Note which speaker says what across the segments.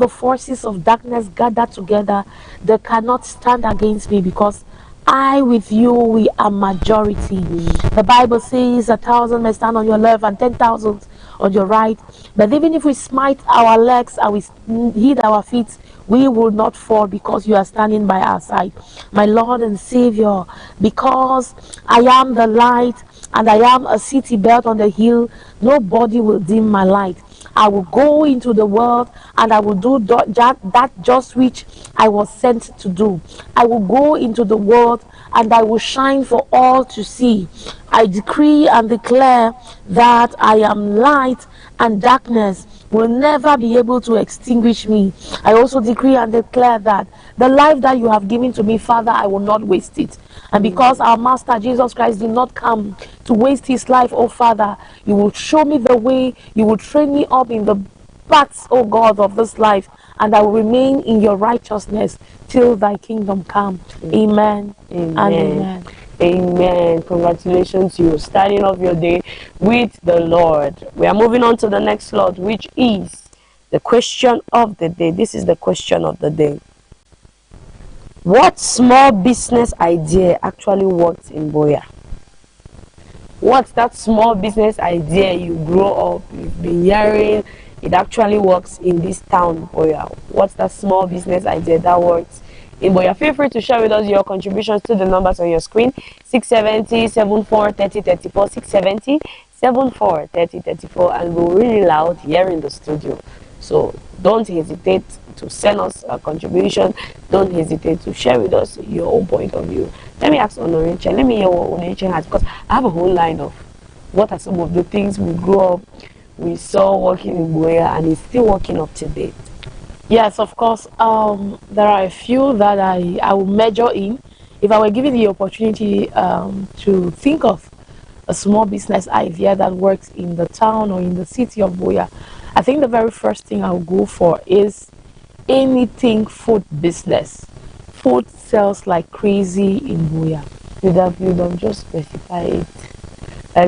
Speaker 1: the forces of darkness gather together, they cannot stand against me, because I with you, we are majority. The Bible says 1,000 may stand on your left and 10,000 on your right, but even if we smite our legs and we hit our feet, we will not fall, because you are standing by our side. My Lord and Savior, because I am the light and I am a city built on the hill, nobody will dim my light. I will go into the world and I will do that just which I was sent to do. I will go into the world and I will shine for all to see. I decree and declare that I am light, and darkness will never be able to extinguish me. I also decree and declare that the life that you have given to me, Father, I will not waste it. And because our Master Jesus Christ did not come to waste his life, oh Father, you will show me the way, you will train me up in the paths, oh God, of this life, and I will remain in your righteousness till thy kingdom come. Amen.
Speaker 2: Amen.
Speaker 1: And amen.
Speaker 2: Amen. Congratulations, you starting off your day with the Lord. We are moving on to the next slot, which is the question of the day. This is the question of the day. What small business idea actually worked in Boya? What's that small business idea you grow up, you've been hearing, it actually works in this town, Boya? What's that small business idea that works in Boya? Feel free to share with us your contributions to the numbers on your screen: 670 74 30 34, 670 74 30 34, and we're really loud here in the studio. So don't hesitate to send us a contribution. Don't hesitate to share with us your own point of view. Let me ask Honorinche. Let me hear what Honorinche has, because I have a whole line of what are some of the things we grew up, we saw working in Boya, and it's still working up to date.
Speaker 1: Yes, of course. There are a few that I will measure in. If I were given the opportunity to think of a small business idea that works in the town or in the city of Boya, I think the very first thing I'll go for is anything food business. Food sells like crazy in Boya.
Speaker 2: You don't just specify it.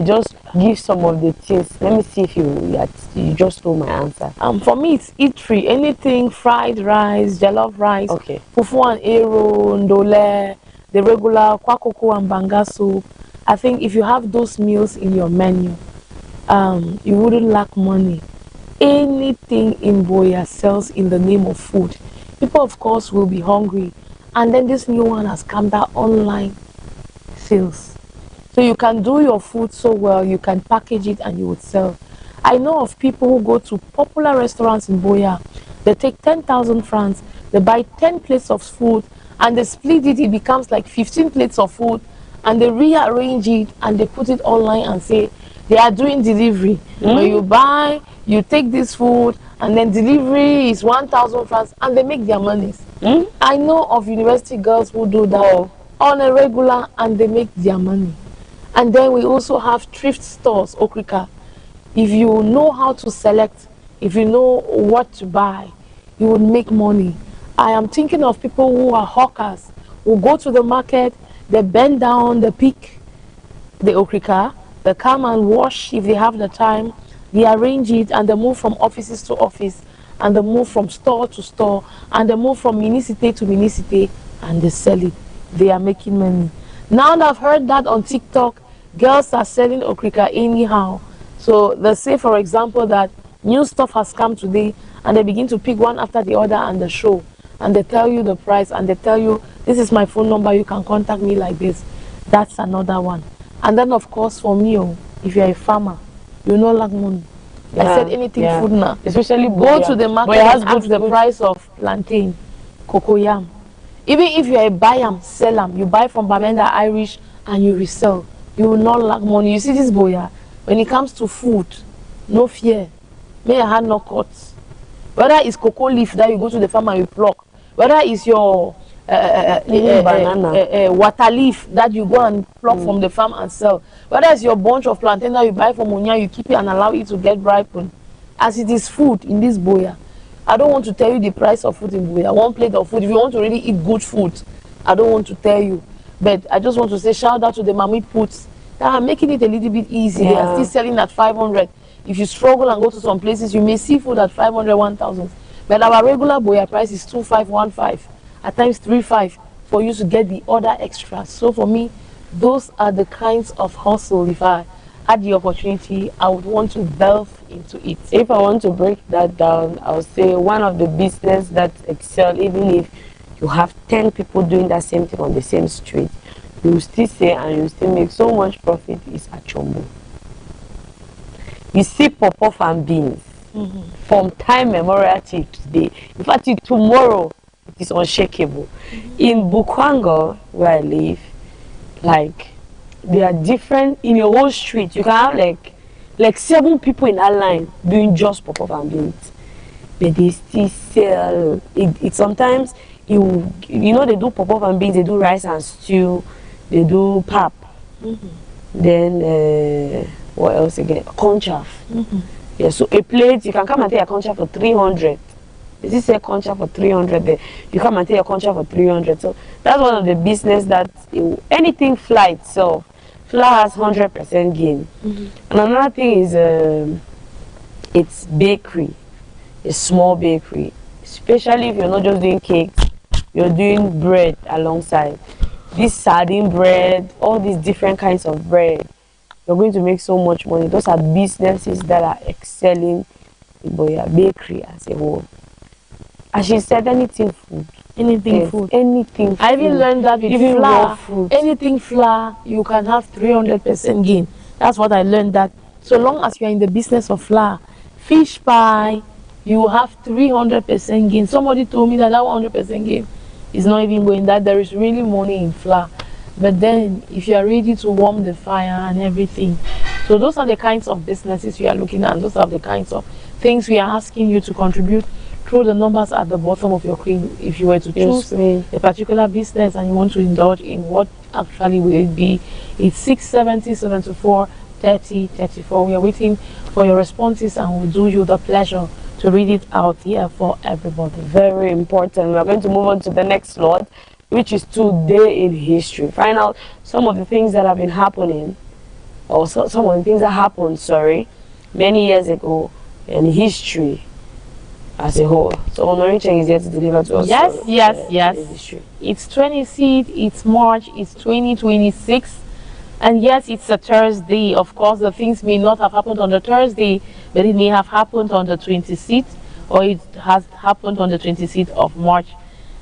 Speaker 2: Just give some of the things. Let me see if you just know my answer.
Speaker 1: For me, it's eatery. Anything fried rice, jollof rice,
Speaker 2: okay,
Speaker 1: fufu and ero, ndole, the regular kwakoko and banga soup. I think if you have those meals in your menu, you wouldn't lack money. Anything in Boya sells in the name of food. People, of course, will be hungry. And then this new one has come, that online sales. So you can do your food so well, you can package it and you would sell. I know of people who go to popular restaurants in Boya. They take 10,000 francs, they buy 10 plates of food, and they split it, it becomes like 15 plates of food, and they rearrange it and they put it online and say they are doing delivery. When you buy, you take this food, and then delivery is 1,000 francs, and they make their monies. I know of university girls who do that on a regular, and they make their money. And then we also have thrift stores, Okrika. If you know how to select, if you know what to buy, you would make money. I am thinking of people who are hawkers, who go to the market, they bend down, they pick the Okrika, they come and wash if they have the time, they arrange it, and they move from offices to office, and they move from store to store, and they move from municipality to municipality, and they sell it. They are making money. Now that I've heard that on TikTok, girls are selling Okrika anyhow. So they say, for example, that new stuff has come today, and they begin to pick one after the other and they show, and they tell you the price, and they tell you, this is my phone number, you can contact me like this. That's another one. And then, of course, for me, if you're a farmer, you know, like money. I said anything food now.
Speaker 2: Especially
Speaker 1: go to the market and ask the price of plantain, cocoyam. Even if you're a buyer, sell them. You buy from Bamenda Irish and you resell. You will not lack money. You see this Boya, when it comes to food, no fear. May I have no cuts. Whether it's cocoa leaf that you go to the farm and you pluck, whether it's your water leaf that you go and pluck from the farm and sell, whether it's your bunch of plantain that you buy from Munya, you keep it and allow it to get ripened. As it is food in this Boya, I don't want to tell you the price of food in Boya. One plate of food, if you want to really eat good food, I don't want to tell you. But I just want to say shout out to the Mami Puts that are making it a little bit easy. They are still selling at 500. If you struggle and go to some places, you may see food at 500, 1,000. But our regular boya price is 2,515, at times 3,500 for you to get the other extras. So for me, those are the kinds of hustle. If I had the opportunity, I would want to delve into it.
Speaker 2: If I want to break that down, I would say one of the business that excel, even if you have 10 people doing that same thing on the same street, you will still say and you still make so much profit, is achombo. You see pop-off and beans from time memorial till today. In fact, till tomorrow, it is unshakable. In Bukwango, where I live, like, they are different in your whole street. You can have like 7 people in that line doing just pop-off and beans, but they still sell it. Sometimes you know they do pop-off and beans, they do rice and stew, they do pap, then what else again? Concha. Yeah, so a plate, you can come and take a concha for 300. Is this a concha for 300 there? You come and take a concha for 300. So that's one of the business that anything fly itself, flour has 100% gain. And another thing is it's bakery, a small bakery, especially if you're not just doing cakes, you're doing bread alongside. This sardine bread, all these different kinds of bread, you're going to make so much money. Those are businesses that are excelling in Boya bakery as a whole. As she said, anything food.
Speaker 1: Anything
Speaker 2: Yes,
Speaker 1: food.
Speaker 2: anything food.
Speaker 1: I even learned that with
Speaker 2: Even
Speaker 1: flour,
Speaker 2: raw fruit.
Speaker 1: anything flour, you can have 300% gain. That's what I learned, that so long as you are in the business of flour, fish pie, you have 300% gain. Somebody told me that 100% gain is not even going, that there is really money in flour. But then if you are ready to warm the fire and everything, so those are the kinds of businesses we are looking at, and those are the kinds of things we are asking you to contribute through the numbers at the bottom of your screen. If you were to choose a particular business and you want to indulge in, what actually will it be? It's 670 74 30 34. We are waiting for your responses and we'll do you the pleasure to read it out here for everybody.
Speaker 2: Very important. We are going to move on to the next slot, which is today in history. Find out some of the things that have been happening, or some of the things that happened, many years ago in history as a whole. So Honorinche is here to deliver to us.
Speaker 1: Yes.
Speaker 2: History.
Speaker 1: It's 26th, it's March, it's 2026, and yes, it's a Thursday. Of course, the things may not have happened on the Thursday, but it may have happened on the 26th, or it has happened on the 26th of March.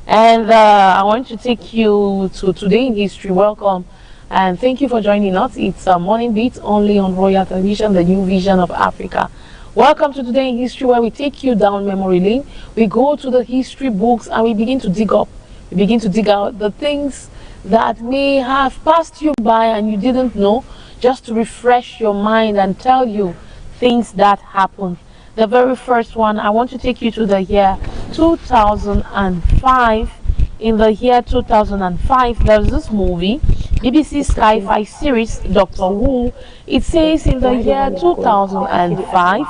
Speaker 1: And I want to take you to Today in History. Welcome, and thank you for joining us. It's a morning beat only on Royal Television, the new vision of Africa. Welcome to Today in History, where we take you down memory lane. We go to the history books and we begin to dig up. We begin to dig out the things that may have passed you by and you didn't know, just to refresh your mind and tell you things that happened. The very first one, I want to take you to the year 2005. In the year 2005, there was this movie, BBC Sci-Fi series, Doctor Who. It says in the year 2005,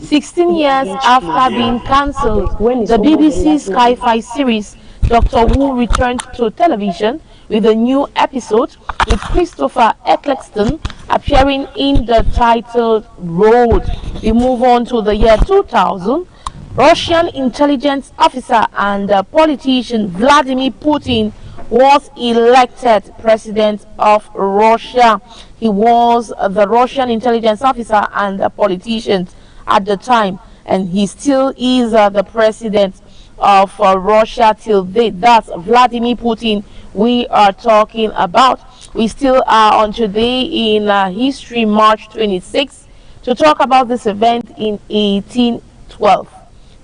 Speaker 1: 16 years after being cancelled, the BBC Sci-Fi series, Doctor Who returned to television with a new episode with Christopher Eccleston appearing in the titled role. We move on to the year 2000. Russian intelligence officer and politician Vladimir Putin was elected president of Russia. He was the Russian intelligence officer and politician at the time, and he still is the president of Russia till date. That's Vladimir Putin we are talking about. We still are on Today in History, March 26th, to talk about this event in 1812.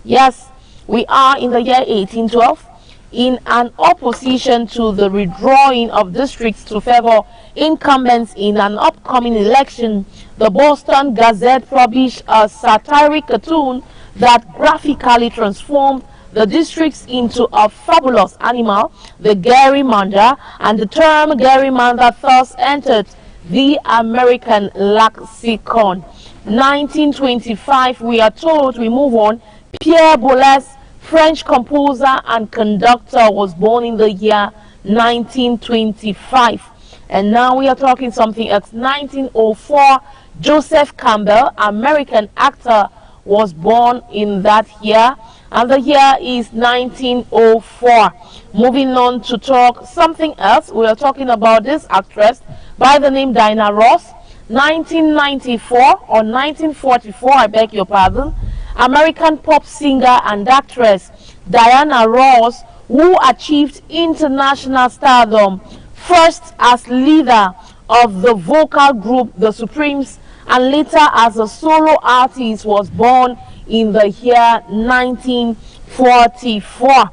Speaker 1: Yes, we are in the year 1812. In an opposition to the redrawing of districts to favor incumbents in an upcoming election, the Boston Gazette published a satiric cartoon that graphically transformed the districts into a fabulous animal, the gerrymander, and the term gerrymander thus entered the American lexicon. 1925, we are told, we move on. Pierre Boulez, French composer and conductor, was born in the year 1925. And now we are talking something else. 1904, Joseph Campbell, American actor, was born in that year. and the year is 1904. Moving on to talk something else, we are talking about this actress by the name Diana Ross. 1994 or 1944, I beg your pardon. American pop singer and actress Diana Ross, who achieved international stardom first as leader of the vocal group The Supremes and later as a solo artist, was born in the year 1944.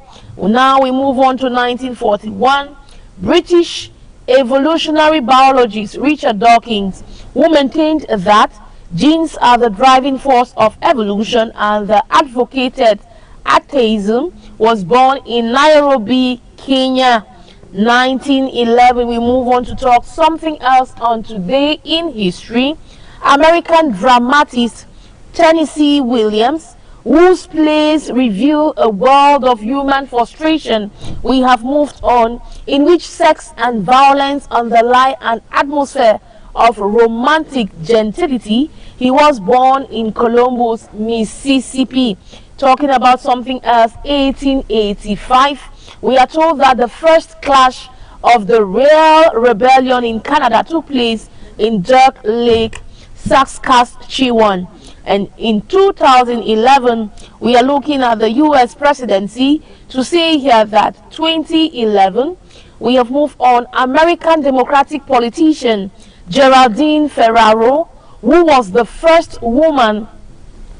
Speaker 1: Now we move on to 1941. British evolutionary biologist Richard Dawkins, who maintained that genes are the driving force of evolution and advocated atheism, was born in Nairobi, Kenya. 1911. We move on to talk something else on today in history. American dramatist Tennessee Williams, whose plays reveal a world of human frustration. We have moved on, in which sex and violence underlie an atmosphere of romantic gentility. He was born in Columbus, Mississippi. Talking about something else, 1885. We are told that the first clash of the Real Rebellion in Canada took place in Duck Lake, Saskatchewan. And in 2011, we are looking at the U.S. presidency to see here that 2011, we have moved on. American Democratic politician Geraldine Ferraro, who was the first woman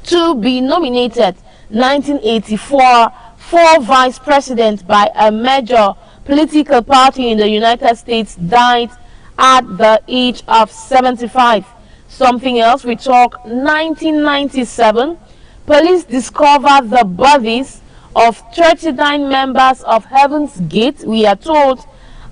Speaker 1: to be nominated 1984 for vice president by a major political party in the United States, died at the age of 75. Something else, we talk 1997. Police discovered the bodies of 39 members of Heaven's Gate, we are told,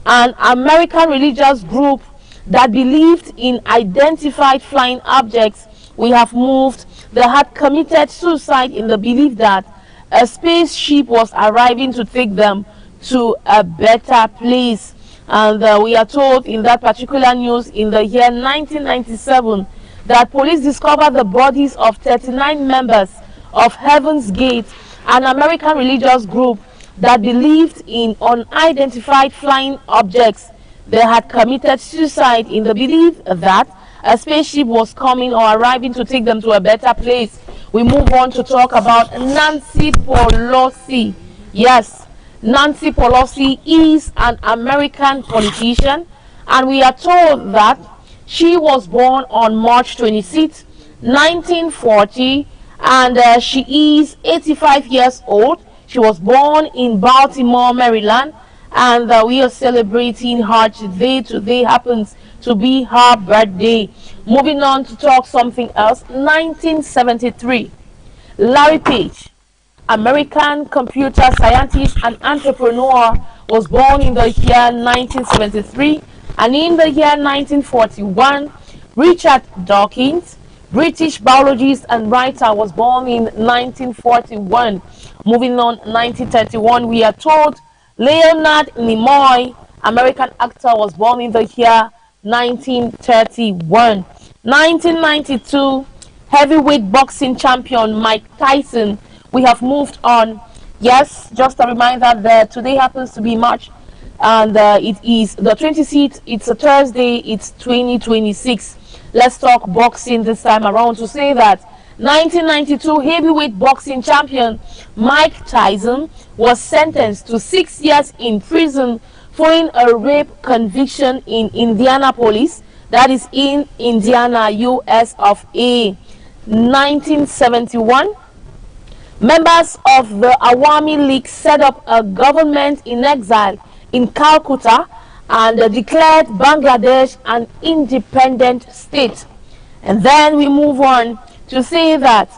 Speaker 1: an American religious group that believed in identified flying objects. We have moved. They had committed suicide in the belief that a spaceship was arriving to take them to a better place. And we are told in that particular news in the year 1997 that police discovered the bodies of 39 members of Heaven's Gate, an American religious group that believed in unidentified flying objects. They had committed suicide in the belief that a spaceship was coming or arriving to take them to a better place. We move on to talk about Nancy Pelosi. Yes, Nancy Pelosi is an American politician, and we are told that she was born on March 26, 1940, and she is 85 years old. She was born in Baltimore, Maryland, and we are celebrating her today. Today happens to be her birthday. Moving on to talk something else. 1973. Larry Page, American computer scientist and entrepreneur, was born in the year 1973. And in the year 1941, Richard Dawkins, British biologist and writer, was born in 1941. Moving on, 1931, we are told Leonard Nimoy, American actor, was born in the year 1931. 1992, heavyweight boxing champion Mike Tyson. We have moved on. Yes, just a reminder that today happens to be March, and it is the 26th. It's a Thursday. It's 2026. Let's talk boxing this time around to say that 1992 heavyweight boxing champion Mike Tyson was sentenced to 6 years in prison following a rape conviction in Indianapolis, that is in Indiana, US of A. 1971, members of the Awami League set up a government in exile in Calcutta and declared Bangladesh an independent state. And then we move on to say that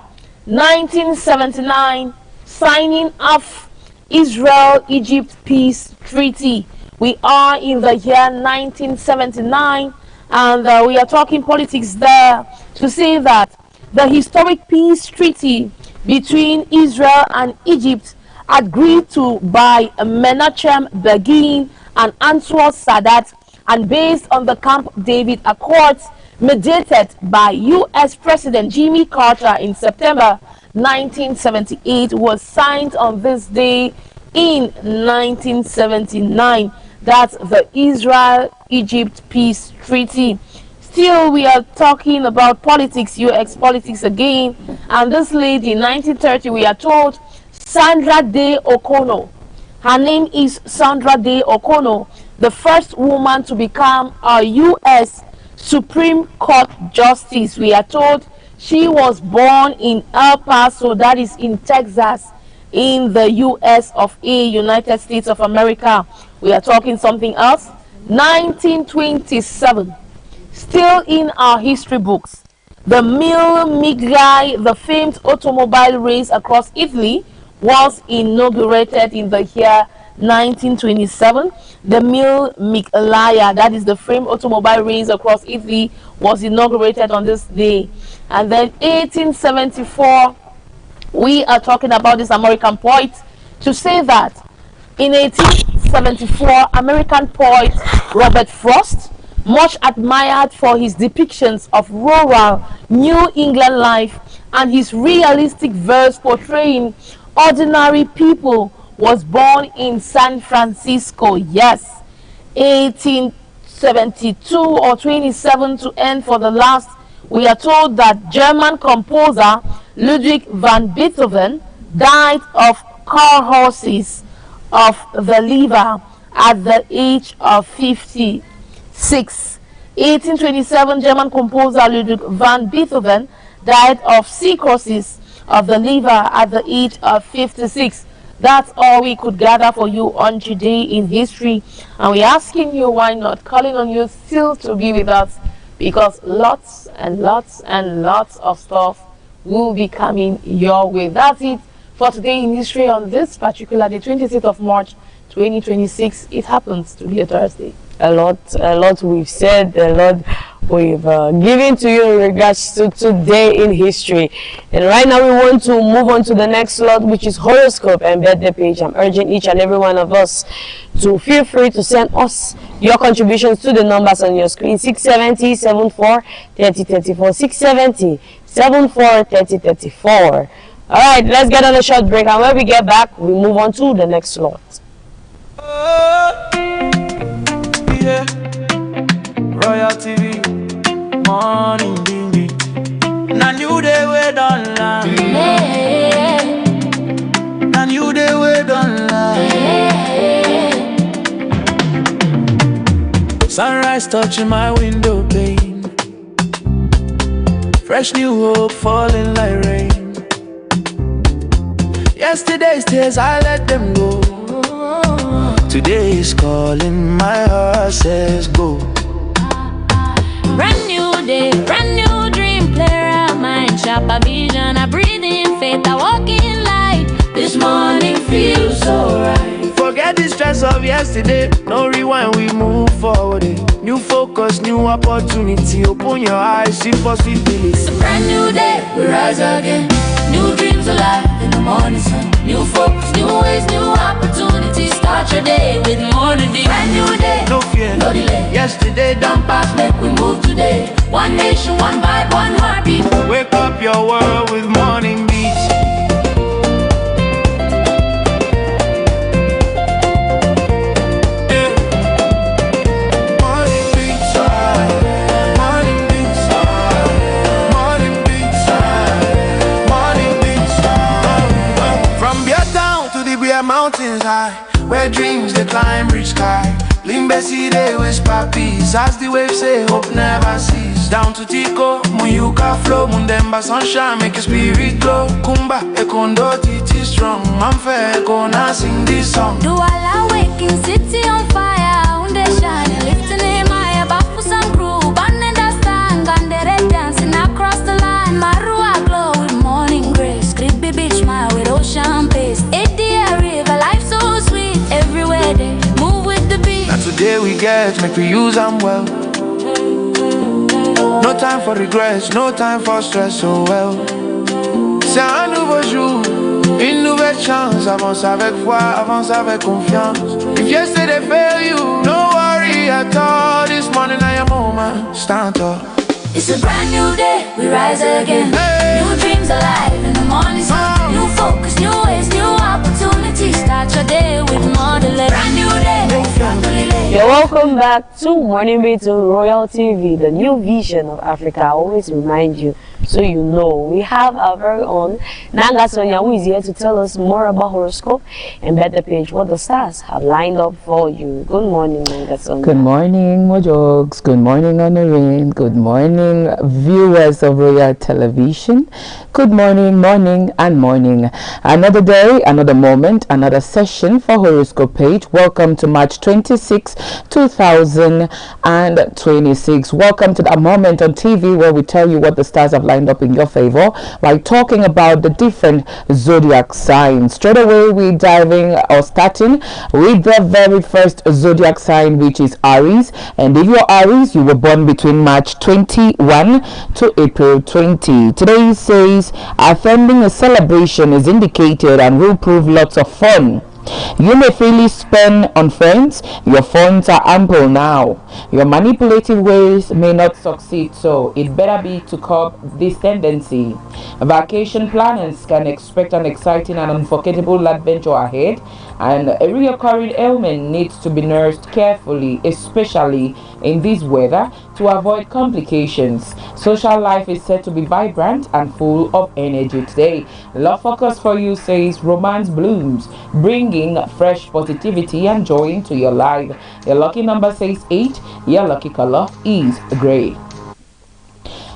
Speaker 1: 1979, signing of Israel-Egypt peace treaty. We are in the year 1979, and we are talking politics there to say that the historic peace treaty between Israel and Egypt, agreed to by Menachem Begin and Anwar Sadat, and based on the Camp David Accords mediated by U.S. President Jimmy Carter in September 1978 was signed on this day in 1979. That's the Israel-Egypt Peace Treaty. Still, we are talking about politics, UX politics again. And this lady, in 1930, we are told, Sandra Day O'Connor. Her name is Sandra Day O'Connor, the first woman to become a U.S. Supreme Court Justice. We are told she was born in El Paso, that is in Texas, in the U.S. of A., United States of America. We are talking something else. 1927. Still in our history books, the Mille Miglia, the famed automobile race across Italy, was inaugurated in the year 1927. The Mille Miglia, that is the famed automobile race across Italy, was inaugurated on this day. And then 1874, we are talking about this American poet to say that in 1874, American poet Robert Frost, much admired for his depictions of rural New England life and his realistic verse portraying ordinary people, was born in San Francisco. Yes, 1872 or 27 to end for the last. We are told that German composer Ludwig van Beethoven died of cirrhosis of the liver at the age of 56. 1827, German composer Ludwig van Beethoven died of cirrhosis of the liver at the age of 56. That's all we could gather for you on Today in History. And we're asking you, why not? Calling on you still to be with us, because lots and lots and lots of stuff will be coming your way. That's it for Today in History on this particular day, 26th of March, 2026. It happens to be a Thursday.
Speaker 2: A lot we've said, a lot we've given to you in regards to Today in History. And right now we want to move on to the next slot, which is horoscope and birthday page. I'm urging each and every one of us to feel free to send us your contributions to the numbers on your screen: 670 74 30 34, 670 74 30 34. All right, let's get on a short break, and when we get back, we move on to the next slot.
Speaker 3: Yeah. Royal TV, morning baby. Na new day we don't lie. Na new day we don't lie. Sunrise touching my window pane. Fresh new hope falling like rain. Yesterday's tears I let them go. Today is calling, my heart says go.
Speaker 4: Brand new day, brand new dream, play around mind, sharp a vision, I breathe in faith, I walk in light. This morning feels so right.
Speaker 3: Forget the stress of yesterday, no rewind, we move forward. New focus, new opportunity, open your eyes, see possibility.
Speaker 4: It's a brand new day, we rise again. New dreams alive in the morning sun. New focus, new ways, new opportunities. Start your day with more than day. Brand new day,
Speaker 3: No fear,
Speaker 4: no delay.
Speaker 3: yesterday done pass.
Speaker 4: Make we move today. One nation, one vibe, one heartbeat.
Speaker 3: Wake up your world with morning beats. Yeah. Morning beats, morning beats, morning beats, morning beats. From Beer Town to the Beer Mountains high, where dreams they climb reach sky. Bling Bessie they whisper peace, as the waves say hope never cease. Down to Tico, Muyuka flow, Mundemba sunshine make your spirit glow. Kumba, Ekondo, Titi strong, I'm fair, gonna sing this song.
Speaker 4: Do all waking city on fire, Unde shine, lifting him high, above for some crew, Band stand, Gandere dancing across the line, Marua glow with morning grace, Creepy beach smile with ocean pace, Edia river, life so sweet, everywhere they move with the beat.
Speaker 3: Now today we get, make we use them well. No time for regrets, no time for stress, so well. C'est un nouveau jour, une nouvelle chance. Avance avec foi, avance avec confiance. If yesterday failed you, no worry at all. This morning I am moment, stand up.
Speaker 4: It's a brand new day, we rise again.
Speaker 3: Hey.
Speaker 4: New dreams alive in the morning sun. New focus, new ways, new opportunities. Start your day with more than a brand new day.
Speaker 2: You're welcome back to Morning Beat on Royal TV, the new vision of Africa. I always remind you, so you know, we have our very own Nanga Sonia, who is here to tell us more about horoscope and better page what the stars have lined up for you. Good morning, Nanga Sonia.
Speaker 5: Good morning, Mojogs. Good morning, Honorine. Good morning, viewers of Royal Television. Good morning, morning, and morning. Another day, another moment, another session for horoscope page. Welcome to March 26, 2026. Welcome to that moment on TV where we tell you what the stars have lined up in your favor by talking about the different zodiac signs. Straight away, we're starting with the very first zodiac sign, which is Aries. And if you're Aries, you were born between March 21 to April 20. Today says attending a celebration is indicated and will prove lots of fun. You may freely spend on friends. Your funds are ample now. Your manipulative ways may not succeed, so it better be to curb this tendency. Vacation planners can expect an exciting and unforgettable adventure ahead, and a recurring ailment needs to be nursed carefully, especially in this weather, to avoid complications. Social life is said to be vibrant and full of energy today. Love focus for you says romance blooms, bringing fresh positivity and joy into your life. Your lucky number says 8. Your lucky color is gray.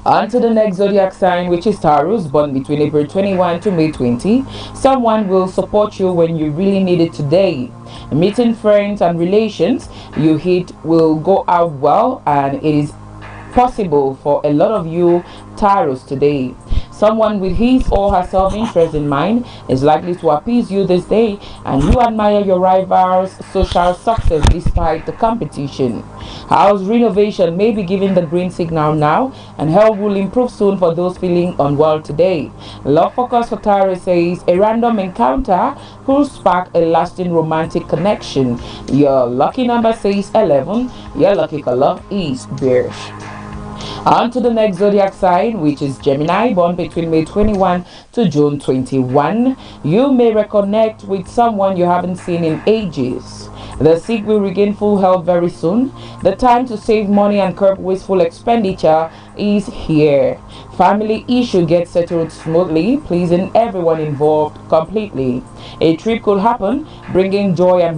Speaker 5: On to the next zodiac sign, which is Taurus, born between April 21 to May 20. Someone will support you when you really need it today. Meeting friends and relations you hit will go out well, and it is possible for a lot of you Taurus today. Someone with his or her self-interest in mind is likely to appease you this day, and you admire your rival's social success despite the competition. House renovation may be given the green signal now, and health will improve soon for those feeling unwell today. Love focus for Taurus says a random encounter will spark a lasting romantic connection. Your lucky number says 11. Your lucky color is beige. On to the next zodiac sign, which is Gemini, born between May 21 to June 21. You may reconnect with someone you haven't seen in ages. The sick will regain full health very soon. The time to save money and curb wasteful expenditure is here. Family issue gets settled smoothly, pleasing everyone involved completely. A trip could happen, bringing joy and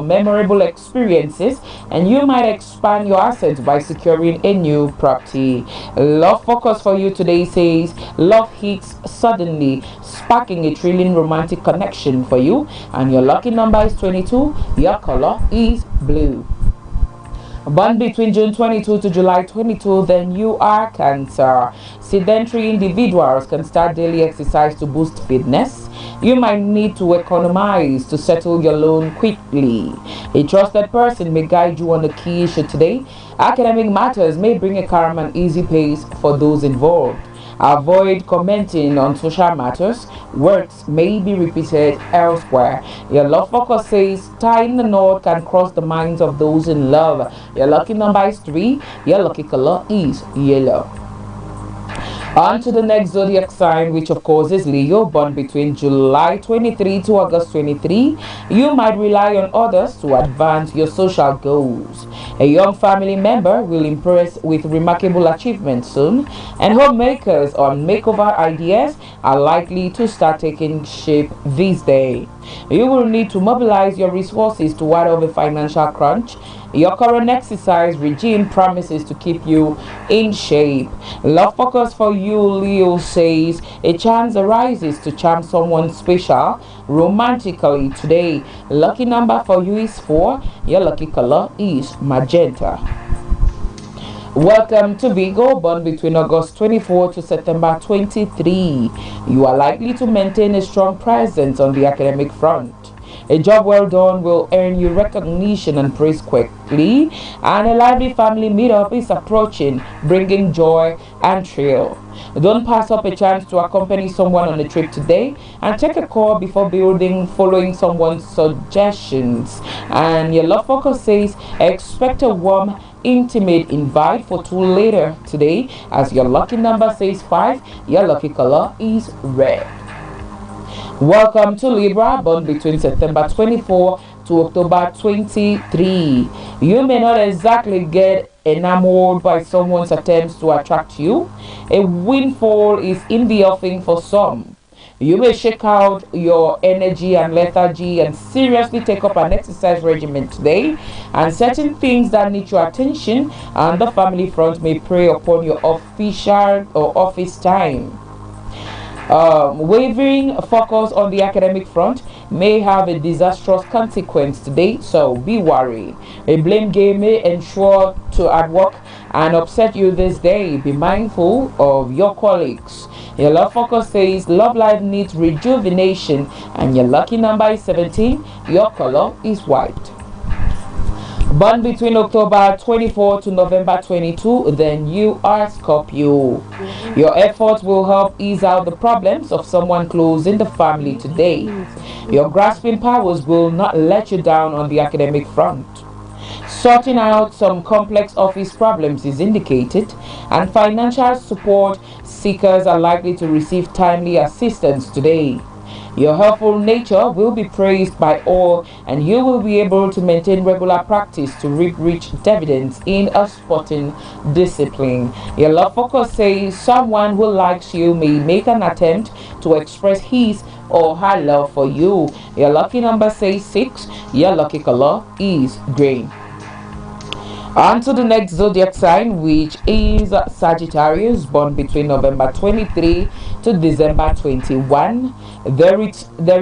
Speaker 5: memorable experiences, and you might expand your assets by securing a new property. Love focus for you today says love hits suddenly, sparking a thrilling romantic connection for you, and your lucky number is 22. Your color is blue. Born between June 22 to July 22, then you are Cancer. Sedentary individuals can start daily exercise to boost fitness. You might need to economize to settle your loan quickly. A trusted person may guide you on a key issue today. Academic matters may bring a calm and easy pace for those involved. Avoid commenting on social matters. Words may be repeated elsewhere. Your love focus says tying the knot can cross the minds of those in love. Your lucky number is 3. Your lucky color is yellow. On to the next zodiac sign, which of course is Leo, born between July 23 to August 23. You might rely on others to advance your social goals. A young family member will impress with remarkable achievements soon, and homemakers on makeover ideas are likely to start taking shape this day. You will need to mobilize your resources to ward off a financial crunch. Your current exercise regime promises to keep you in shape. Love focus for you, Leo, says a chance arises to charm someone special romantically today. Lucky number for you is 4. Your lucky color is magenta. Welcome to Virgo, born between August 24 to September 23. You are likely to maintain a strong presence on the academic front. A job well done will earn you recognition and praise quickly, and a lively family meetup is approaching, bringing joy and thrill. Don't pass up a chance to accompany someone on a trip today, and take a call before following someone's suggestions. And your love focus says expect a warm, intimate invite for 2 later today, as your lucky number says 5. Your lucky color is red. Welcome to Libra, born between September 24 to October 23. You may not exactly get enamored by someone's attempts to attract you. A windfall is in the offing for some. You may shake out your energy and lethargy and seriously take up an exercise regimen today. And certain things that need your attention on the family front may prey upon your official or office time. Wavering focus on the academic front may have a disastrous consequence today, so be wary. A blame game may ensure to at work and upset you this day. Be mindful of your colleagues. Your love focus says love life needs rejuvenation, and your lucky number is 17. Your color is white. Born between October 24 to November 22, then you are Scorpio. Your efforts will help ease out the problems of someone close in the family today. Your grasping powers will not let you down on the academic front. Sorting out some complex office problems is indicated, and financial support seekers are likely to receive timely assistance today. Your helpful nature will be praised by all, and you will be able to maintain regular practice to reap rich dividends in a sporting discipline. Your love focus says someone who likes you may make an attempt to express his or her love for you. Your lucky number says 6. Your lucky color is green. On to the next zodiac sign, which is Sagittarius, born between November 23 to December 21. There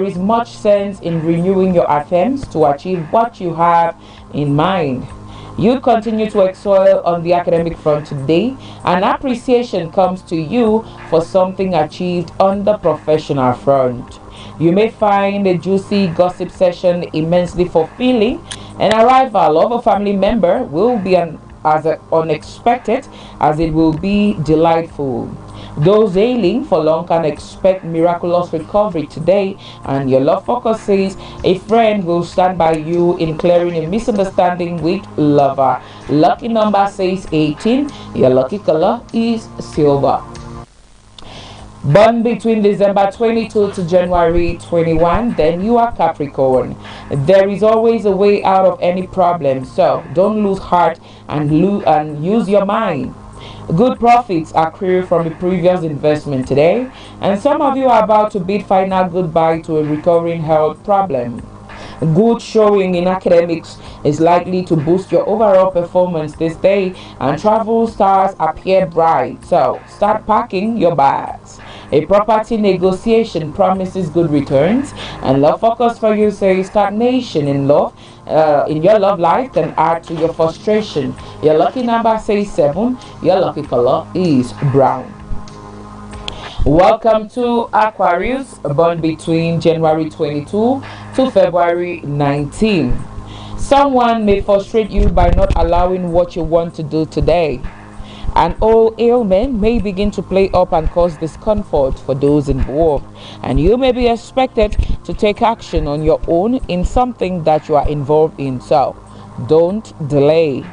Speaker 5: is much sense in renewing your attempts to achieve what you have in mind. You continue to excel on the academic front today, and appreciation comes to you for something achieved on the professional front. You may find a juicy gossip session immensely fulfilling. An arrival of a family member will be as unexpected as it will be delightful. Those ailing for long can expect miraculous recovery today, and your love focus says a friend will stand by you in clearing a misunderstanding with lover. Lucky number says 18. Your lucky color is silver. Born between December 22 to January 21, then you are Capricorn. There is always a way out of any problem, so don't lose heart and use your mind. Good profits accrue from a previous investment today, and some of you are about to bid final goodbye to a recurring health problem. Good showing in academics is likely to boost your overall performance this day, and travel stars appear bright, so start packing your bags. A property negotiation promises good returns, and love focus for you says stagnation in love in your love life can add to your frustration. Your lucky number says 7. Your lucky color is brown. Welcome to Aquarius, born between January 22 to February 19. Someone may frustrate you by not allowing what you want to do today. An old ailment may begin to play up and cause discomfort for those involved, and you may be expected to take action on your own in something that you are involved in, so don't delay.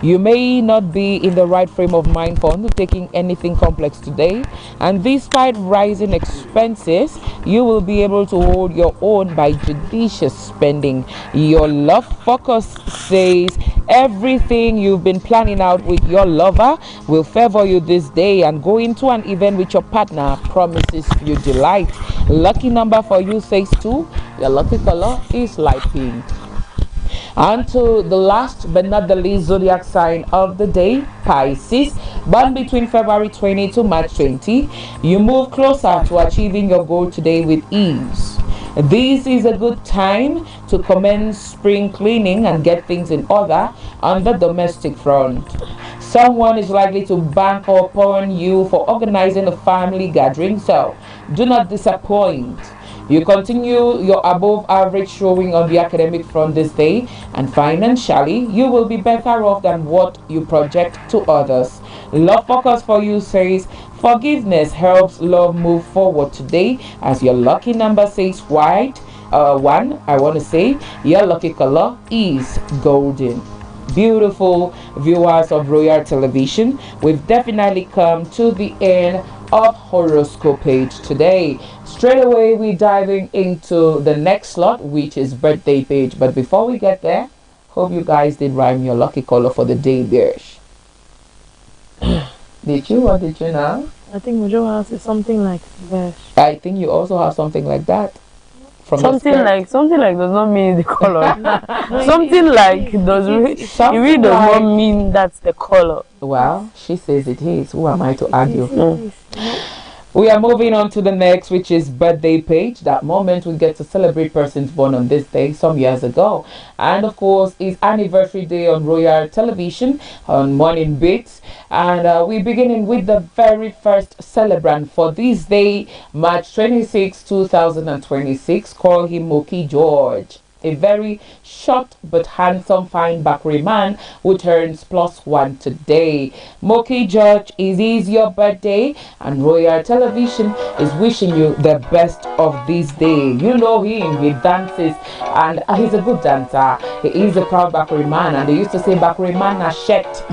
Speaker 5: You may not be in the right frame of mind for undertaking anything complex today, and despite rising expenses, you will be able to hold your own by judicious spending. Your love focus says everything you've been planning out with your lover will favor you this day, and going to an event with your partner promises you delight. Lucky number for you says 2. Your lucky color is light pink. On to the last but not the least zodiac sign of the day, Pisces, born between February 20 to March 20. You move closer to achieving your goal today with ease. This is a good time to commence spring cleaning and get things in order on the domestic front. Someone is likely to bank upon you for organizing a family gathering, so do not disappoint. You continue your above average showing on the academic front this day, and financially you will be better off than what you project to others. Love focus for you says forgiveness helps love move forward today, as your lucky number says white. Your lucky color is golden. Beautiful viewers of Royal Television, we've definitely come to the end of horoscope page today. Straight away, we're diving into the next slot, which is birthday page. But before we get there, hope you guys did rhyme your lucky color for the day, Birch. Did you? What did you know?
Speaker 1: I think Mojo House is something like Vesh.
Speaker 5: I think you also have something like that. From
Speaker 2: Something like does not mean the color. Something like does
Speaker 5: Something
Speaker 2: it really does
Speaker 5: like-
Speaker 2: not mean that's the color.
Speaker 5: Well, she says it is. Who am I to argue?
Speaker 1: Yes.
Speaker 5: We are moving on to the next, which is birthday page. That moment we get to celebrate persons born on this day some years ago. And of course, it's anniversary day on Royal Television on Morning Beats. And we're beginning with the very first celebrant for this day, March 26, 2026. Call him Moki George. A very short but handsome fine Bakri man who turns +1 today. Moki George, it is your birthday and Royal Television is wishing you the best of this day. You know him, he dances and he's a good dancer. He is a proud Bakri man, and they used to say Bakri man a shirt.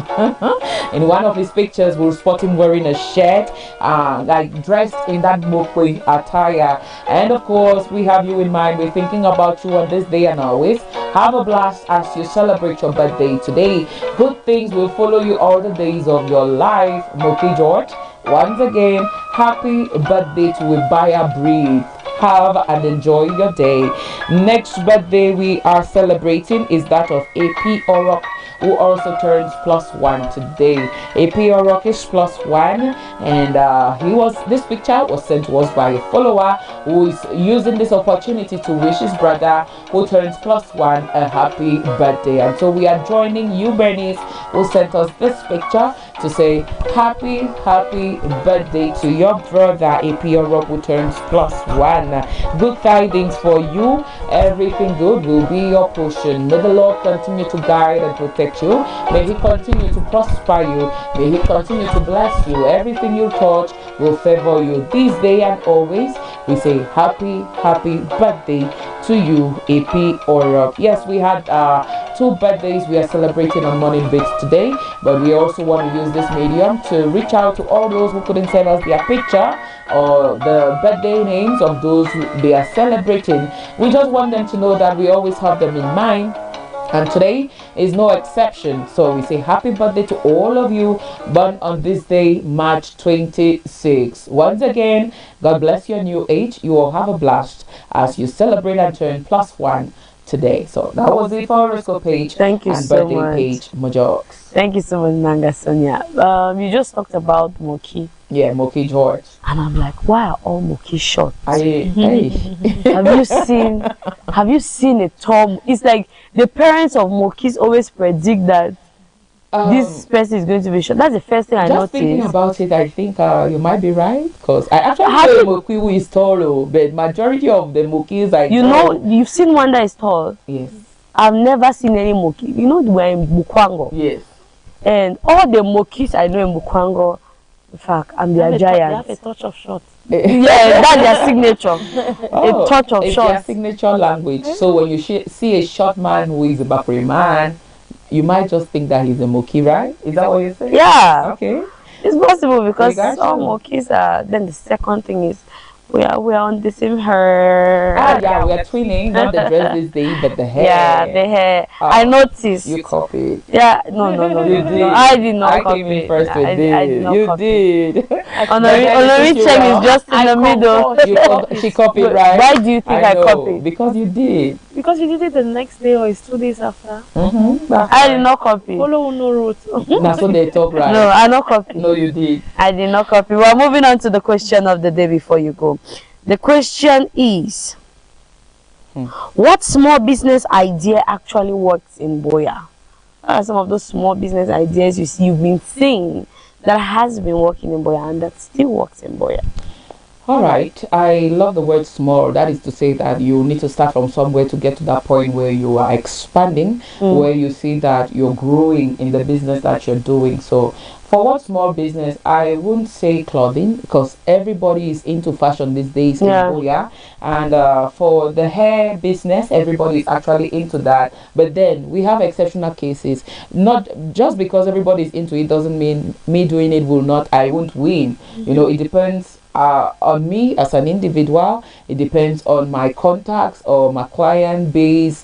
Speaker 5: In one of his pictures we'll spot him wearing a shirt, like dressed in that Mokwe attire. And of course we have you in mind, we're thinking about you on this day and always. Have a blast as you celebrate your birthday today. Good things will follow you all the days of your life, Moki George. Once again, happy birthday to Ibaya Breathe. Have and enjoy your day. Next birthday we are celebrating is that of AP Orok, who also turns +1 today. AP Orok is +1, and this picture was sent to us by a follower who is using this opportunity to wish his brother who turns +1 a happy birthday. And so we are joining you, Bernice, who sent us this picture to say happy birthday to your brother AP Orok who turns +1. Good tidings for you. Everything good will be your portion. May the Lord continue to guide and protect you. May He continue to prosper you. May He continue to bless you. Everything you touch will favor you this day and always. We say happy birthday to you, AP Orok. Yes, we had 2 birthdays we are celebrating on Morning Beats today, but we also want to use this medium to reach out to all those who couldn't send us their picture or the birthday names of those who they are celebrating. We just want them to know that we always have them in mind, and today is no exception. So we say happy birthday to all of you born on this day, March 26. Once again, God bless your new age. You will have a blast as you celebrate and turn +1 today. So that was it for horoscope page.
Speaker 2: Thank you
Speaker 5: and
Speaker 2: so
Speaker 5: birthday
Speaker 2: much.
Speaker 5: page, Mojox.
Speaker 2: Thank you so much, Nanga Sonia. You just talked about Moki,
Speaker 5: Yeah, Moki George.
Speaker 2: and I'm like, why are all Moki short?
Speaker 5: Hey.
Speaker 2: Have you seen a tall? It's like the parents of Mokis always predict that this person is going to be short. That's the first thing I
Speaker 5: Just thinking
Speaker 2: noticed.
Speaker 5: about it, I think you might be right, because I actually
Speaker 2: Have
Speaker 5: know a
Speaker 2: you-
Speaker 5: Moki who is tall, but majority of the Mokis I
Speaker 2: You know, you've seen one that is tall.
Speaker 5: Yes.
Speaker 2: I've never seen any Moki. You know, we're in Bukwango.
Speaker 5: Yes.
Speaker 2: And all the Mokis I know in Bukwango, in fact, and they are
Speaker 1: They have
Speaker 2: giants.
Speaker 1: a touch of short.
Speaker 2: Yeah, that's their signature.
Speaker 5: Oh,
Speaker 2: A touch of
Speaker 5: it's their
Speaker 2: short.
Speaker 5: signature language. So when you see a short man who is a Bakri man, you might just think that he's a Moki, right? Is that what you're saying?
Speaker 2: Yeah,
Speaker 5: Okay.
Speaker 2: it's possible because
Speaker 5: We got
Speaker 2: all
Speaker 5: you.
Speaker 2: Mokis are. Then the second thing is we are on the same hair.
Speaker 5: Yeah, we are twinning, not the dress this day, but the hair.
Speaker 2: Yeah, the hair. I noticed.
Speaker 5: You copied.
Speaker 2: Yeah, no,
Speaker 5: You did.
Speaker 2: I did not
Speaker 5: I
Speaker 2: copy.
Speaker 5: came in first with
Speaker 2: I
Speaker 5: this.
Speaker 2: did not
Speaker 5: You
Speaker 2: copy.
Speaker 5: did.
Speaker 2: Honorary check is just in the middle.
Speaker 5: She copied, right?
Speaker 2: Why do you think I
Speaker 5: know,
Speaker 2: copied?
Speaker 5: Because you did.
Speaker 1: Because you did it the next day or it's 2 days after.
Speaker 2: I did not copy.
Speaker 1: Follow no route.
Speaker 5: That's what they talk, right?
Speaker 2: No, I not copy.
Speaker 5: No, you did.
Speaker 2: I did not copy. We're moving on to the question of the day before you go. The question is, what small business idea actually works in Boya? What are some of those small business ideas you've been seeing that has been working in Boya and that still works in Boya?
Speaker 5: All right, I love the word small. That is to say that you need to start from somewhere to get to that point where you are expanding, where you see that you're growing in the business that you're doing. So, for what small business, I wouldn't say clothing because everybody is into fashion these days in
Speaker 2: Yeah.
Speaker 5: Boya. And for the hair business, everybody is actually into that. But then we have exceptional cases. Not just because everybody is into it doesn't mean me doing it will not, I won't win. You know, it depends on me as an individual. It depends on my contacts or my client base,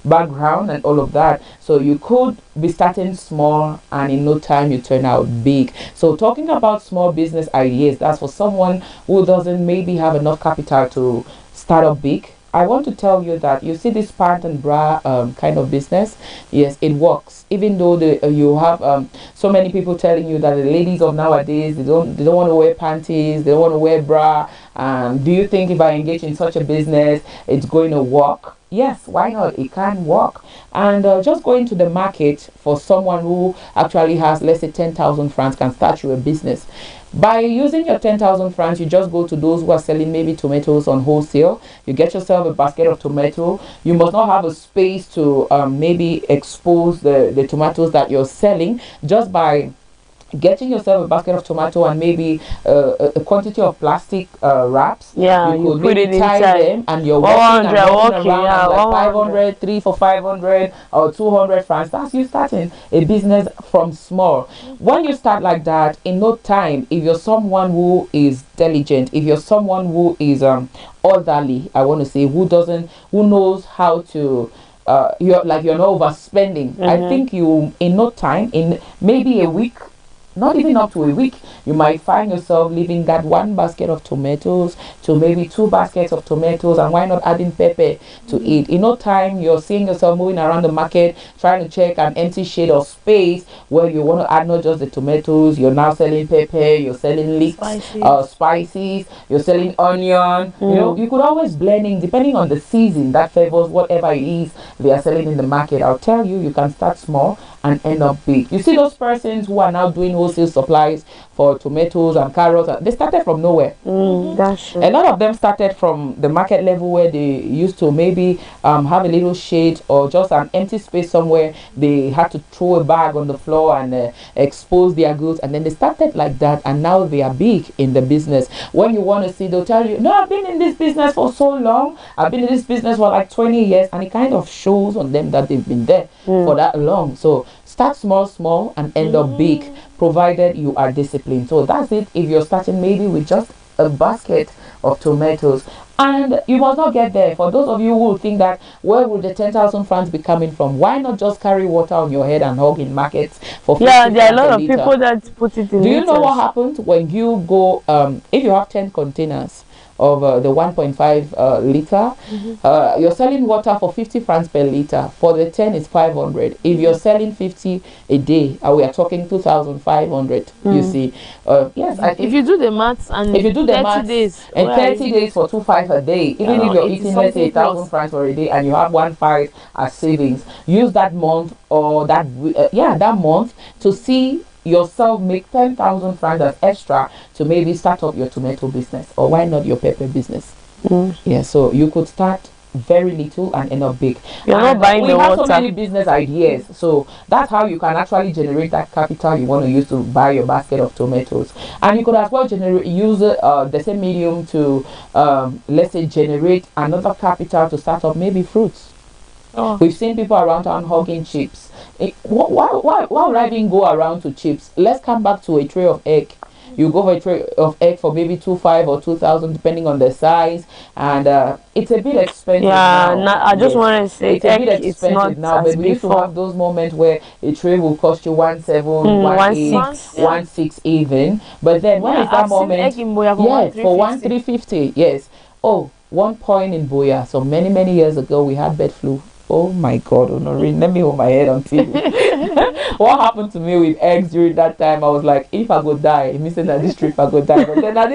Speaker 5: background and all of that. So you could be starting small and in no time you turn out big. So talking about small business ideas, that's for someone who doesn't maybe have enough capital to start up big. I want to tell you that you see this pant and bra kind of business. Yes, it works. Even though you have so many people telling you that the ladies of nowadays they don't want to wear panties, they don't want to wear bra. Do you think if I engage in such a business, it's going to work? Yes, why not? It can work. And just going to the market for someone who actually has, let's say, 10,000 francs can start you a business. By using your 10,000 francs, you just go to those who are selling maybe tomatoes on wholesale. You get yourself a basket of tomato. You must not have a space to maybe expose the tomatoes that you're selling. Just by getting yourself a basket of tomato and maybe a quantity of plastic wraps.
Speaker 2: Yeah,
Speaker 5: You
Speaker 2: you
Speaker 5: could
Speaker 2: put
Speaker 5: maybe
Speaker 2: it
Speaker 5: tie
Speaker 2: inside.
Speaker 5: them and you're walking and
Speaker 2: 100,
Speaker 5: walking
Speaker 2: walking,
Speaker 5: around
Speaker 2: yeah,
Speaker 5: and like
Speaker 2: 100.
Speaker 5: 500, 3 for 500 or 200 francs. That's you starting a business from small. When you start like that, in no time, if you're someone who is diligent, if you're someone who is orderly, I want to say, who knows how to you're not overspending. I think you in no time, in maybe a week, not even up to a week, you might find yourself leaving that one basket of tomatoes to maybe two baskets of tomatoes, and why not adding pepper to it? In no time, you're seeing yourself moving around the market trying to check an empty shade of space where you want to add not just the tomatoes, you're now selling pepper, you're selling leeks, spices, you're selling onion. You know, you could always blend in depending on the season that favors whatever it is they are selling in the market. I'll tell you, you can start small and end up big. You see those persons who are now doing wholesale supplies for tomatoes and carrots, they started from nowhere.
Speaker 2: That's true.
Speaker 5: A lot of them started from the market level where they used to maybe have a little shade or just an empty space somewhere. They had to throw a bag on the floor and expose their goods, and then they started like that, and now they are big in the business. When you want to see, they'll tell you, no, I've been in this business for so long, I've been in this business for like 20 years, and it kind of shows on them that they've been there for that long. So start small and end up big, provided you are disciplined. So that's it. If you're starting maybe with just a basket of tomatoes, and you must not get there. For those of you who think that where would the 10,000 francs be coming from, why not just carry water on your head and hug in markets for 50
Speaker 2: Yeah, there are a
Speaker 5: francs
Speaker 2: lot of
Speaker 5: liter?
Speaker 2: people that put it in
Speaker 5: Do you know what
Speaker 2: liters.
Speaker 5: happens when you go if you have 10 containers of the 1.5 liter, you're selling water for 50 francs per liter. For the 10 is 500. If you're selling 50 a day, we are talking 2,500. You see, yes, I
Speaker 1: If
Speaker 5: think
Speaker 1: you do the maths and
Speaker 5: if you do the
Speaker 1: 30
Speaker 5: maths
Speaker 1: days,
Speaker 5: and
Speaker 1: where
Speaker 5: 30 days for 2.5 a day, even if you're
Speaker 1: it is
Speaker 5: eating, let's say,
Speaker 1: something
Speaker 5: 1,000
Speaker 1: close.
Speaker 5: francs for a day, and you have 1.5 as savings, use that month or that month to see yourself make 10,000 francs as extra to maybe start up your tomato business, or why not your pepper business. Yeah, so you could start very little and end up big.
Speaker 2: You're not buying
Speaker 5: we
Speaker 2: the
Speaker 5: have so
Speaker 2: water.
Speaker 5: many business ideas, so that's how you can actually generate that capital you want to use to buy your basket of tomatoes. And you could as well use the same medium to let's say generate another capital to start up maybe fruits. We've seen people around town hugging chips. Why would I even go around to chips? Let's come back to a tray of egg. You go for a tray of egg for maybe 2,500 or 2,000 depending on the size, and it's a bit expensive
Speaker 2: Yeah,
Speaker 5: now.
Speaker 2: I just want to say,
Speaker 5: It's a bit
Speaker 2: egg, it's
Speaker 5: expensive
Speaker 2: not
Speaker 5: now,
Speaker 2: as
Speaker 5: but we used to
Speaker 2: before.
Speaker 5: have those moments where a tray will cost you 1,700, 1,800,
Speaker 2: 1,600.
Speaker 5: 1,600 even. But then when
Speaker 1: Yeah,
Speaker 5: is that
Speaker 1: I've seen
Speaker 5: moment?
Speaker 1: egg in Boya for
Speaker 5: Yeah, for
Speaker 1: 1,350.
Speaker 5: 1,350. Yes. Oh, one point in Boya. So many years ago, we had bird flu. Oh my God, Honorine, let me hold my head on TV. What happened to me with eggs during that time? I was like, if I go die, it means that this trip I go die. But then I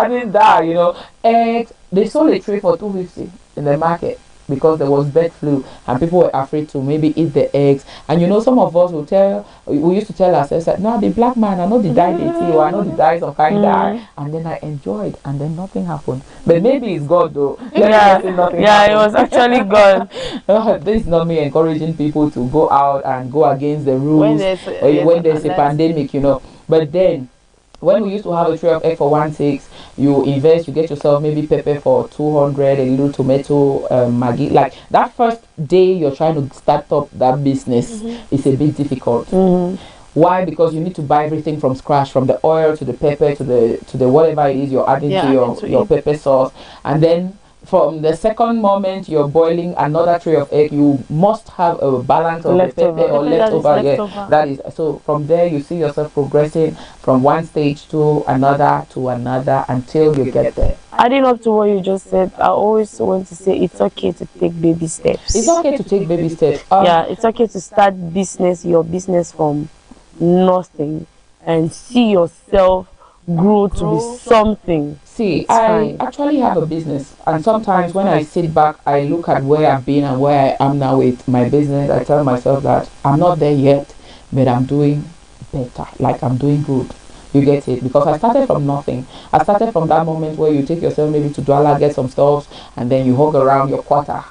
Speaker 5: didn't die, Eggs, they sold a tray for 250 in the market. because there was bird flu and people were afraid to maybe eat the eggs. And you know, some of us will we used to tell ourselves that, no, the black man, I know the dye they see, or I know the dye some kind dye, and then I enjoyed, and then nothing happened. But maybe it's God though.
Speaker 2: Yeah, it was actually God.
Speaker 5: This is not me encouraging people to go out and go against the rules
Speaker 2: When
Speaker 5: there's a pandemic, you know. But then when we used to have a tray of egg for 1.6, you invest, you get yourself maybe pepper for 200, a little tomato, Maggi. Like that first day you're trying to start up that business is a bit difficult. Why? Because you need to buy everything from scratch, from the oil to the pepper to the whatever it is you're adding to your pepper sauce, and then from the second moment you're boiling another tray of egg, you must have a balance of the pepper or leftover. Yeah, that is. So from there you see yourself progressing from one stage to another until you get there.
Speaker 2: Adding up to what you just said, I always want to say it's okay to take baby steps.
Speaker 5: It's okay to take baby steps.
Speaker 2: Yeah, it's okay to start your business from nothing and see yourself grow to be something.
Speaker 5: See, I actually have a business, and sometimes when I sit back, I look at where I've been and where I am now with my business. I tell myself that I'm not there yet, but I'm doing better. Like I'm doing good. You get it? Because I started from nothing. I started from that moment where you take yourself maybe to Douala, get some stuff, and then you hug around your quarter.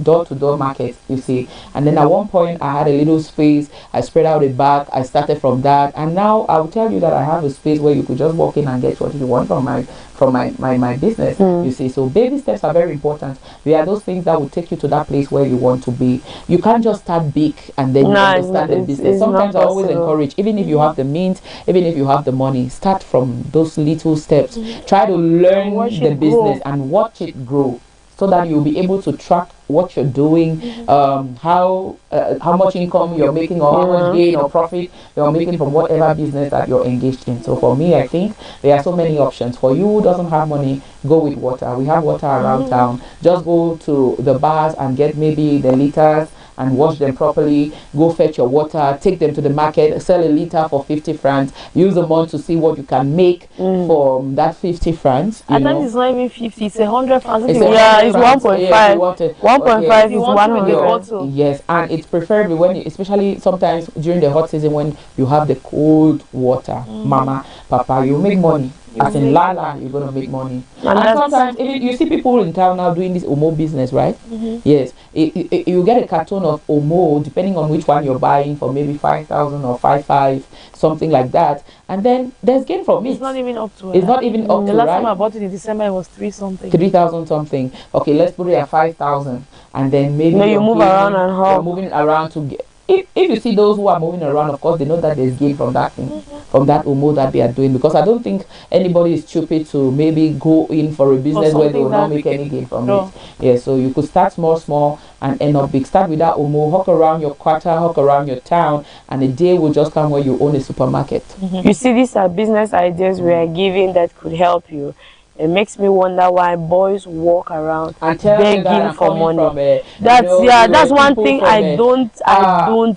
Speaker 5: Door to door market, you see. And then at one point I had a little space, I spread out the back, I started from that, and now I will tell you that I have a space where you could just walk in and get what you want from my business. You see. So baby steps are very important. They are those things that will take you to that place where you want to be. You can't just start big and then you understand the business. Sometimes I always encourage, even if you have the means, even if you have the money, start from those little steps. Try to learn the business and watch it grow, so that you'll be able to track what you're doing, how much income you're making, or how much gain or profit you're making from whatever business that you're engaged in. So for me, I think there are so many options. For you who doesn't have money, go with water. We have water around town. Just go to the bars and get maybe the liters and wash them properly. Go fetch your water, take them to the market, sell a liter for 50 francs. Use the month to see what you can make from that 50 francs.
Speaker 1: And then it's not even 50, it's 100 francs.
Speaker 2: It's 1.5. 1.5 is 100.
Speaker 5: Yes, and it's preferably when especially sometimes during the hot season when you have the cold water. Mama, papa, you make money. As in Lala, you're gonna make money. And sometimes even you see people in town now doing this Omo business, right? Yes, you get a carton of Omo depending on which one you're buying for maybe 5,000 or 5,500, something like that. And then there's gain from it.
Speaker 1: It's not even up to.
Speaker 5: It's not even up to.
Speaker 1: The last time I bought it in December, it was
Speaker 5: 3,000 something. Okay, let's put it at 5,000, and then maybe
Speaker 2: you move around and
Speaker 5: you're moving around to get. If you see those who are moving around, of course, they know that there's gain from that thing, from that Omo that they are doing. Because I don't think anybody is stupid to maybe go in for a business where they will not make any gain from it. Yeah, so you could start small, and end up big. Start with that Omo, hawk around your quarter, hawk around your town, and a day will just come where you own a supermarket.
Speaker 2: You see, these are business ideas we are giving that could help you. It makes me wonder why boys walk around
Speaker 5: and
Speaker 2: begging for money. That's one thing I don't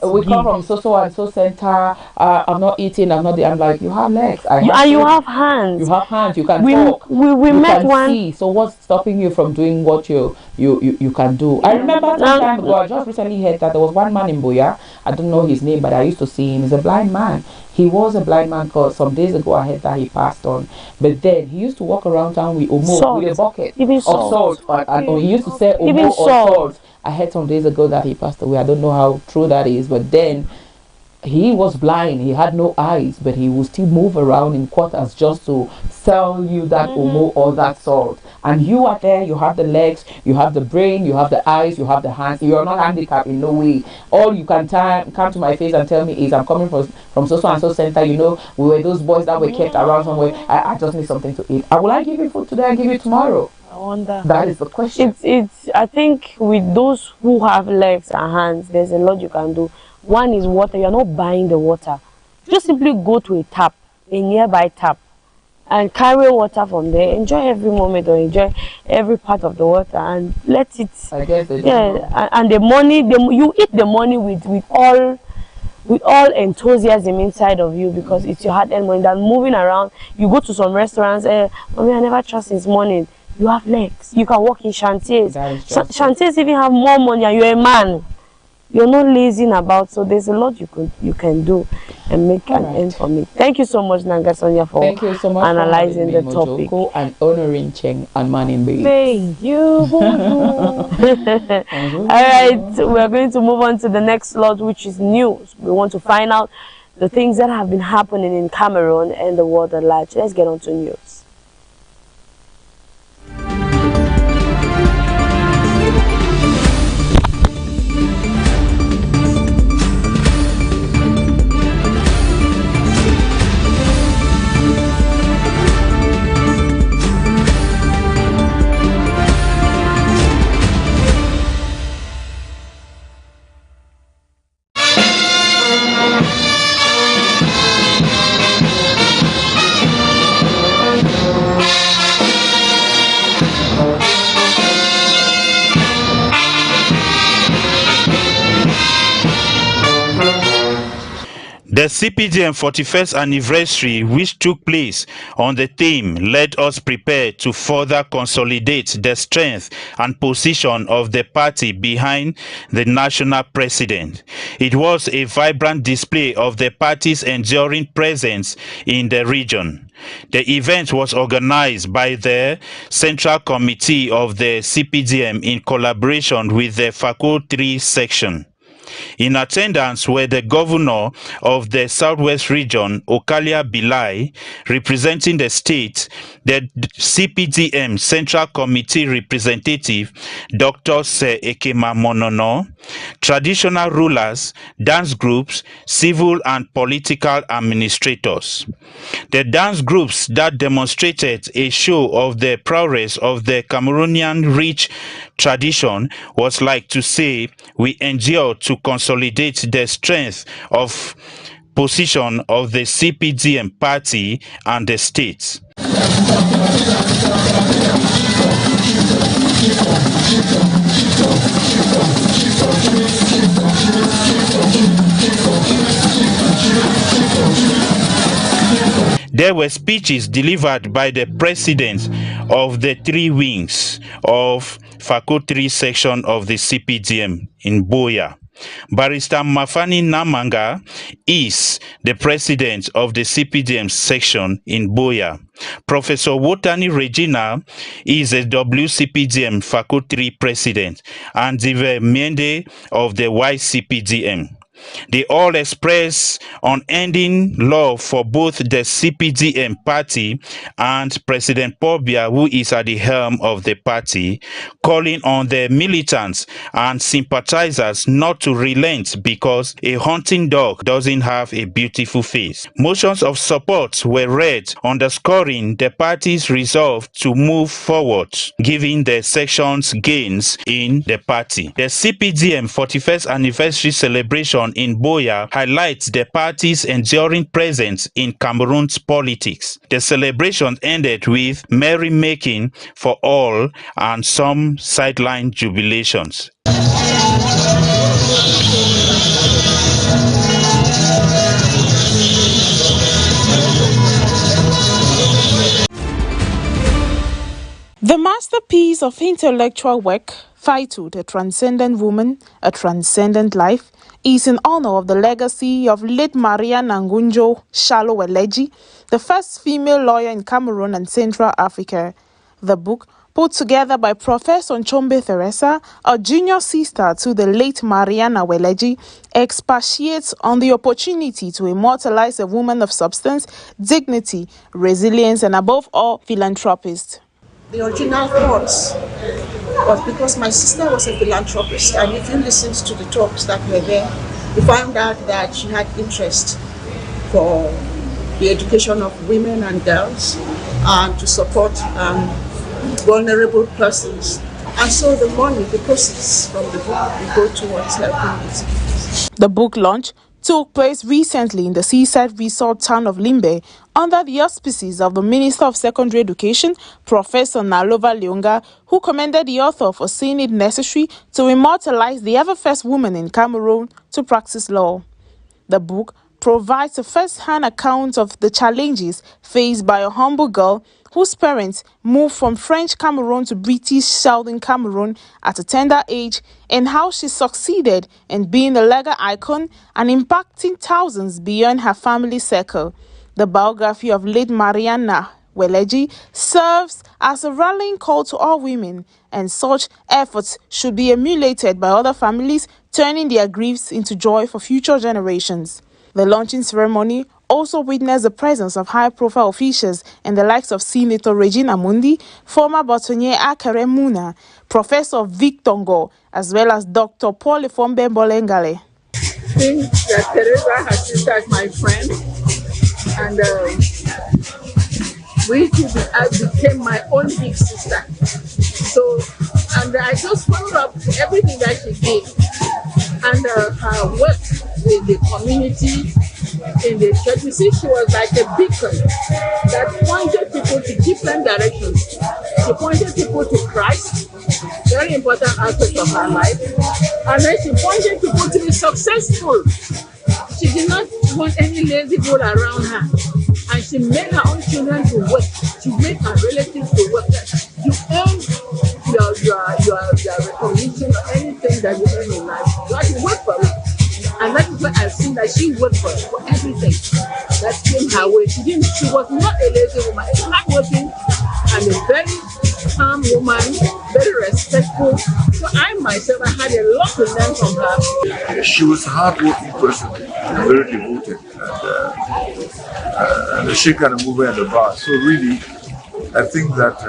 Speaker 5: we come from so and so center. I'm not eating. I'm not. I'm like, you have legs.
Speaker 2: You have hands.
Speaker 5: You have hands. You can talk.
Speaker 2: We
Speaker 5: you
Speaker 2: met
Speaker 5: can
Speaker 2: one.
Speaker 5: See. So what's stopping you from doing what you can do? I remember some time ago. I just recently heard that there was one man in Boya. I don't know his name, but I used to see him. He's a blind man. He was a blind man because some days ago I heard that he passed on. But then he used to walk around town with Omo, with a bucket of salt. And he used to say Omo or salt. I heard some days ago that he passed away. I don't know how true that is. But then he was blind. He had no eyes. But he would still move around in quarters just to sell you that Omo or that salt. And you are there, you have the legs, you have the brain, you have the eyes, you have the hands. You're not handicapped in no way. All you can come to my face and tell me is, I'm coming from so and so center. You know, we were those boys that were kept around somewhere. I just need something to eat. Will I give you food today? I give you tomorrow.
Speaker 1: I wonder.
Speaker 5: That is the question.
Speaker 2: It's I think with those who have legs and hands, there's a lot you can do. One is water. You're not buying the water. Just simply go to a nearby tap, and carry water from there. Enjoy every moment, or enjoy every part of the water, and let it.
Speaker 5: I guess
Speaker 2: and the money, you eat the money with all enthusiasm inside of you, because it's your hard-earned money. That moving around, you go to some restaurants. Mommy, I never trust since morning. you have legs. You can work in chantiers.
Speaker 5: That is just
Speaker 2: Chantiers even have more money, and you're a man. You're not lazy about, so there's a lot you can do and make an end from it. Thank you so much, Nanga Sonia, for
Speaker 5: Thank you so much
Speaker 2: analyzing
Speaker 5: for
Speaker 2: the topic.
Speaker 5: and honoring Cheng and Manning Bay.
Speaker 2: Thank you. All right, we're going to move on to the next slot, which is news. We want to find out the things that have been happening in Cameroon and the world at large. Let's get on to news.
Speaker 6: The CPDM 41st anniversary, which took place on the theme "Let us prepare to further consolidate the strength and position of the party behind the national president." It was a vibrant display of the party's enduring presence in the region. The event was organized by the Central Committee of the CPDM in collaboration with the Fako 3 section. In attendance were the governor of the Southwest region, Okalia Bilai, representing the state, the CPDM Central Committee representative, Dr. Se Ekema Monono, traditional rulers, dance groups, civil and political administrators. The dance groups that demonstrated a show of the prowess of the Cameroonian rich tradition was like to say, we endure to consolidate the strength of position of the CPDM party and the state. There were speeches delivered by the presidents of the three wings of Fako 3 section of the CPDM in Boya. Barrister Mafani Namanga is the president of the CPDM section in Boya. Professor Wotani Regina is a WCPDM Fako 3 president and Dive Miende of the YCPDM. They all express unending love for both the CPDM party and President Paul Biya, who is at the helm of the party, calling on the militants and sympathizers not to relent because a hunting dog doesn't have a beautiful face. Motions of support were read, underscoring the party's resolve to move forward, giving the section's gains in the party. The CPDM 41st anniversary celebration in Boya highlights the party's enduring presence in Cameroon's politics. The celebration ended with merrymaking for all and some sideline jubilations.
Speaker 7: The masterpiece of intellectual work, titled A Transcendent Woman, A Transcendent Life, is in honor of the legacy of late Maria Nangunjo Shalo Eleji, the first female lawyer in Cameroon and Central Africa. The book, put together by Professor Nchombe Theresa, a junior sister to the late Mariana Weleji, expatiates on the opportunity to immortalize a woman of substance, dignity, resilience, and above all, philanthropist.
Speaker 8: The original thoughts was because my sister was a philanthropist, and if you listened to the talks that were there, you found out that she had interest for the education of women and girls and to support vulnerable persons. And so the money, the proceeds from the book, will go towards helping these.
Speaker 7: The book launch took place recently in the seaside resort town of Limbe under the auspices of the Minister of Secondary Education, Professor Nalova Leonga, who commended the author for seeing it necessary to immortalize the ever-first woman in Cameroon to practice law. The book provides a first-hand account of the challenges faced by a humble girl whose parents moved from French Cameroon to British Southern Cameroon at a tender age, and how she succeeded in being a legal icon and impacting thousands beyond her family circle. The biography of late Mariana Weleji serves as a rallying call to all women, and such efforts should be emulated by other families, turning their griefs into joy for future generations. The launching ceremony also witnessed the presence of high-profile officials and the likes of Senator Regina Mundi, former bâtonnier Akere Muna, Professor Vic Tongo, as well as Dr. Paul Efombe Bolengale.
Speaker 9: I think that Teresa, her sister, is my friend, and I became my own big sister. So, and I just followed up everything that she did, and her work with the community in the church. You see, she was like a beacon that pointed people to different directions. She pointed people to Christ, very important aspect of her life, and then she pointed people to be successful. She did not want any lazy bull around her, and she made her own children to work. She made her relatives to work. You earn your recognition or anything that you earn in life. You have to work for it. And that is why I've seen that she worked for everything that came her way. She was not a lazy woman, a hardworking and a very calm woman, very respectful. So I myself, I had a lot to learn from her.
Speaker 10: She was a hardworking person, very devoted, and she kind of moved at the bar. So really, I think that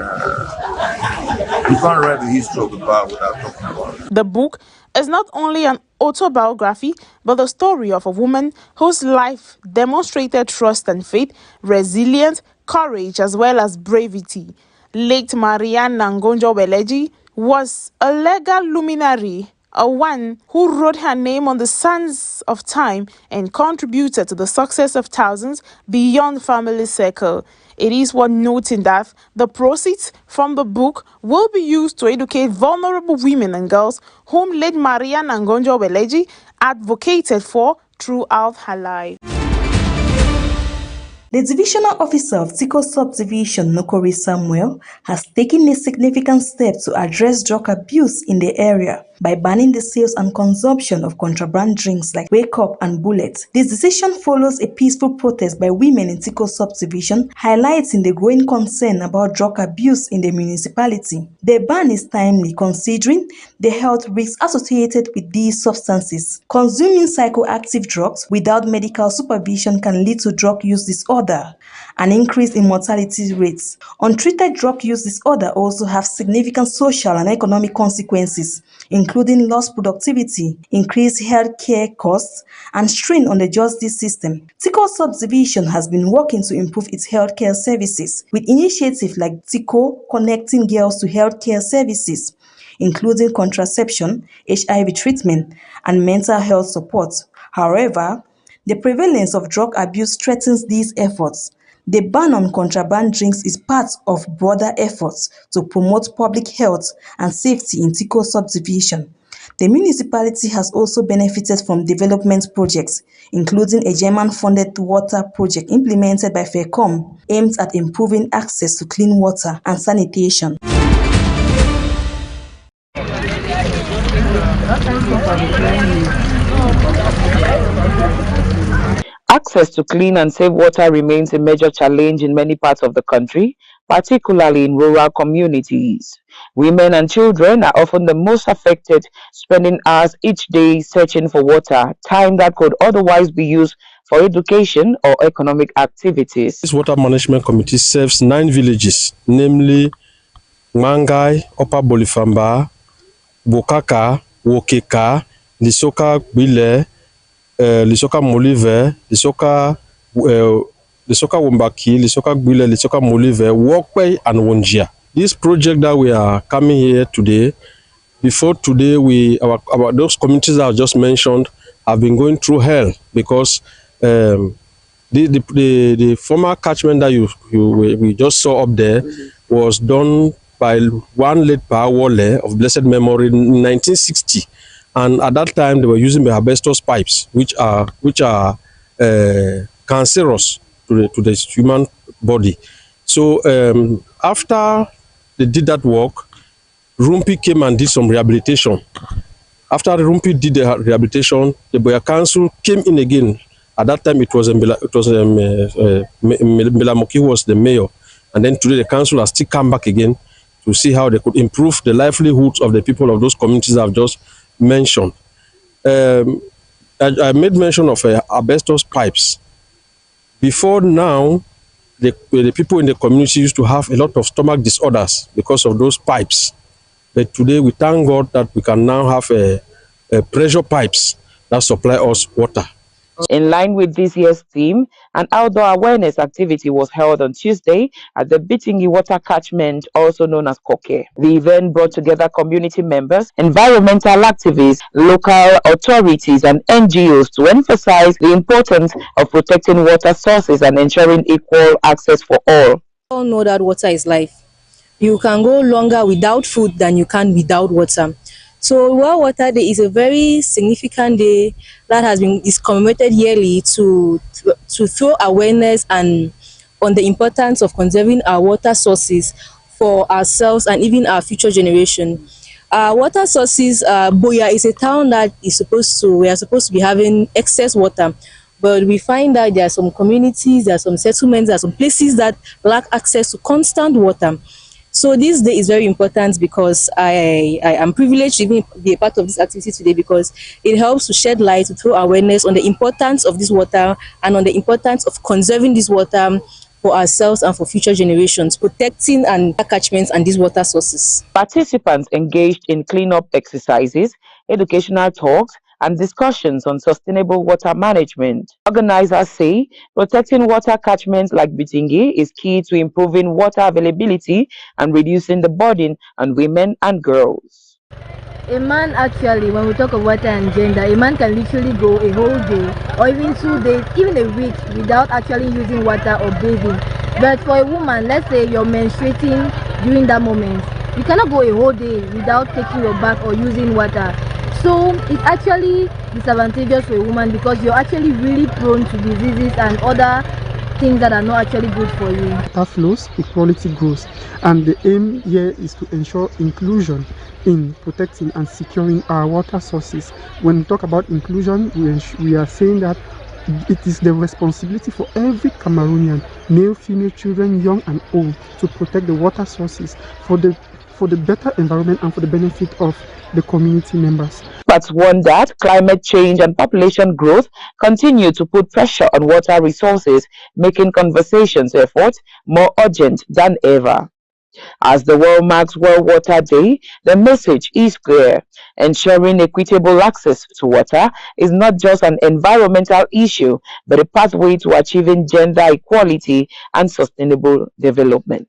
Speaker 10: you can't write the history of the bar without talking about it.
Speaker 7: The book is not only an autobiography, but the story of a woman whose life demonstrated trust and faith, resilience, courage, as well as bravery. Late Marianne Nangonjo Weleji was a legal luminary, a one who wrote her name on the sands of time and contributed to the success of thousands beyond family circle. It is worth noting that the proceeds from the book will be used to educate vulnerable women and girls whom late Marianne Nangonjo Weleji advocated for throughout her life.
Speaker 11: The Divisional Officer of Tiko Subdivision, Nokori Samuel, has taken a significant step to address drug abuse in the area by banning the sales and consumption of contraband drinks like Wake Up and Bullet. This decision follows a peaceful protest by women in Tiko Subdivision, highlighting the growing concern about drug abuse in the municipality. The ban is timely considering the health risks associated with these substances. Consuming psychoactive drugs without medical supervision can lead to drug use disorder, an increase in mortality rates. Untreated drug use disorder also have significant social and economic consequences, including lost productivity, increased healthcare costs, and strain on the justice system. Tiko Subdivision has been working to improve its healthcare services with initiatives like Tiko Connecting Girls to Healthcare Services, including contraception, HIV treatment, and mental health support. However, the prevalence of drug abuse threatens these efforts. The ban on contraband drinks is part of broader efforts to promote public health and safety in Tiko Subdivision. The municipality has also benefited from development projects, including a German-funded water project implemented by FECOM, aimed at improving access to clean water and sanitation.
Speaker 5: Access to clean and safe water remains a major challenge in many parts of the country, particularly in rural communities. Women and children are often the most affected, spending hours each day searching for water, time that could otherwise be used for education or economic activities.
Speaker 12: This water management committee serves 9 villages, namely Mangai, Upper Bolifamba, Bokaka, Wokeka, Lisoka Bile, Lisoka Molive, Lisoka Wombaki, Lisoka Gbile, Lisoka Molive, Walkway, and Wonjia. This project that we are coming here today, before today, our those communities that I just mentioned have been going through hell because the former catchment that we just saw up there was done by one late Pa Wole of blessed memory in 1960. And at that time, they were using the asbestos pipes, which are cancerous to the human body. So after they did that work, Rumpi came and did some rehabilitation. After Rumpi did the rehabilitation, the Boya Council came in again. At that time, Mbela Moki was the mayor. And then today, the council has still come back again to see how they could improve the livelihoods of the people of those communities I've just mentioned. I made mention of asbestos pipes. Before now, the people in the community used to have a lot of stomach disorders because of those pipes. But today, we thank God that we can now have pressure pipes that supply us water.
Speaker 5: In line with this year's theme, an outdoor awareness activity was held on Tuesday at the Bitingi water catchment, also known as Koke. The event brought together community members, environmental activists, local authorities, and NGOs to emphasize the importance of protecting water sources and ensuring equal access for all.
Speaker 11: We all know that water is life. You can go longer without food than you can without water. So World Water Day is a very significant day that is commemorated yearly to throw awareness and on the importance of conserving our water sources for ourselves and even our future generation. Water sources, Boya is a town that we are supposed to be having excess water. But we find that there are some communities, there are some settlements, there are some places that lack access to constant water. So this day is very important because I am privileged to even be a part of this activity today because it helps to shed light, to throw awareness on the importance of this water and on the importance of conserving this water for ourselves and for future generations, protecting and catchments and these water sources.
Speaker 5: Participants engaged in cleanup exercises, educational talks, and discussions on sustainable water management. Organizers say protecting water catchments like Bitingi is key to improving water availability and reducing the burden on women and girls.
Speaker 13: A man actually, when we talk of water and gender, a man can literally go a whole day or even 2 days, even a week without actually using water or bathing. But for a woman, let's say you're menstruating during that moment, you cannot go a whole day without taking your bath or using water. So it's actually disadvantageous for a woman because you're actually really prone to diseases and other things that are not actually good for you.
Speaker 14: Water flows, equality grows, and the aim here is to ensure inclusion in protecting and securing our water sources. When we talk about inclusion, we are saying that it is the responsibility for every Cameroonian, male, female, children, young and old, to protect the water sources for the better environment and for the benefit of the community members.
Speaker 5: But warn that climate change and population growth continue to put pressure on water resources, making conversations efforts more urgent than ever. As the world marks World Water Day, the message is clear. Ensuring equitable access to water is not just an environmental issue, but a pathway to achieving gender equality and sustainable development.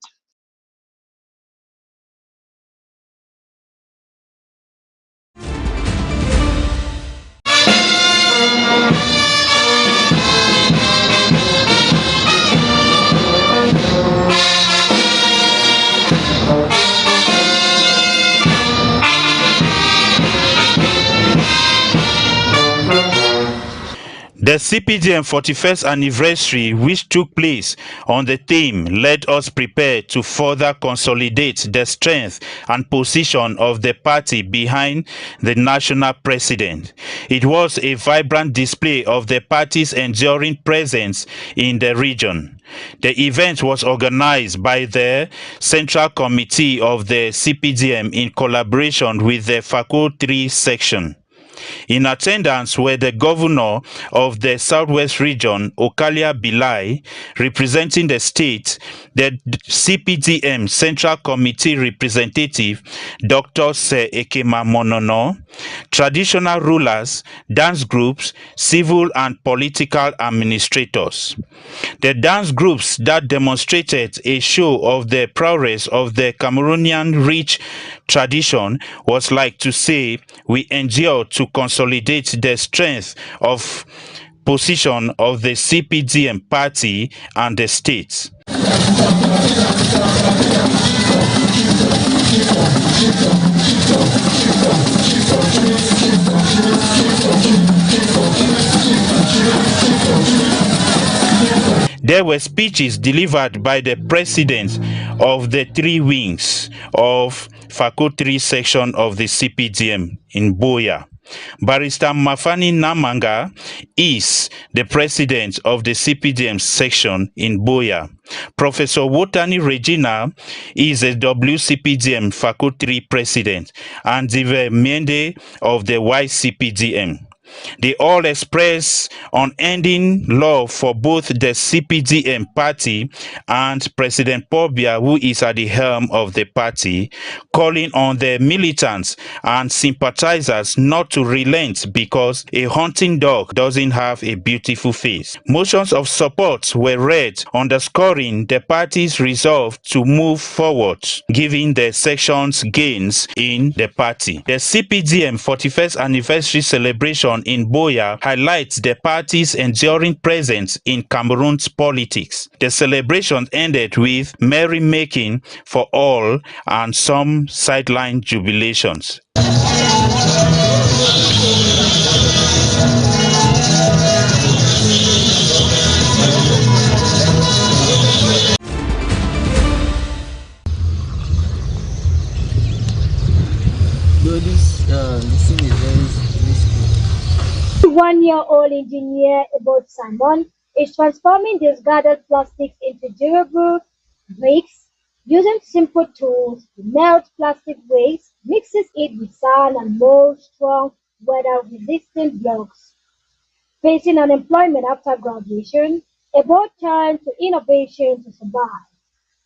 Speaker 6: The CPDM 41st anniversary, which took place on the theme, let us prepare to further consolidate the strength and position of the party behind the national president. It was a vibrant display of the party's enduring presence in the region. The event was organized by the Central Committee of the CPDM in collaboration with the FACO 3 section. In attendance were the governor of the Southwest region, Okalia Bilai, representing the state, the CPDM Central Committee representative, Dr. Se Ekema Monono, traditional rulers, dance groups, civil and political administrators. The dance groups that demonstrated a show of the prowess of the Cameroonian rich tradition was like to say, we endure to consolidate the strength of position of the CPDM party and the state. There were speeches delivered by the presidents of the three wings of Faculty section of the CPDM in Boya. Barrister Mafani Namanga is the president of the CPDM section in Boya. Professor Wotani Regina is a WCPDM faculty president and the Mende of the YCPDM. They all express unending love for both the CPDM party and President Paul Biya, who is at the helm of the party, calling on the militants and sympathizers not to relent because a hunting dog doesn't have a beautiful face. Motions of support were read, underscoring the party's resolve to move forward, given the section's gains in the party. The CPDM 41st anniversary celebration in Boya highlights the party's enduring presence in Cameroon's politics. The celebration ended with merrymaking for all and some sideline jubilations.
Speaker 15: This thing is very risky.
Speaker 16: 1-year-old engineer about Simon is transforming discarded plastics into durable bricks using simple tools. He melts plastic waste, mixes it with sand and molds strong weather-resistant blocks. Facing unemployment after graduation, Ebo turned to innovation to survive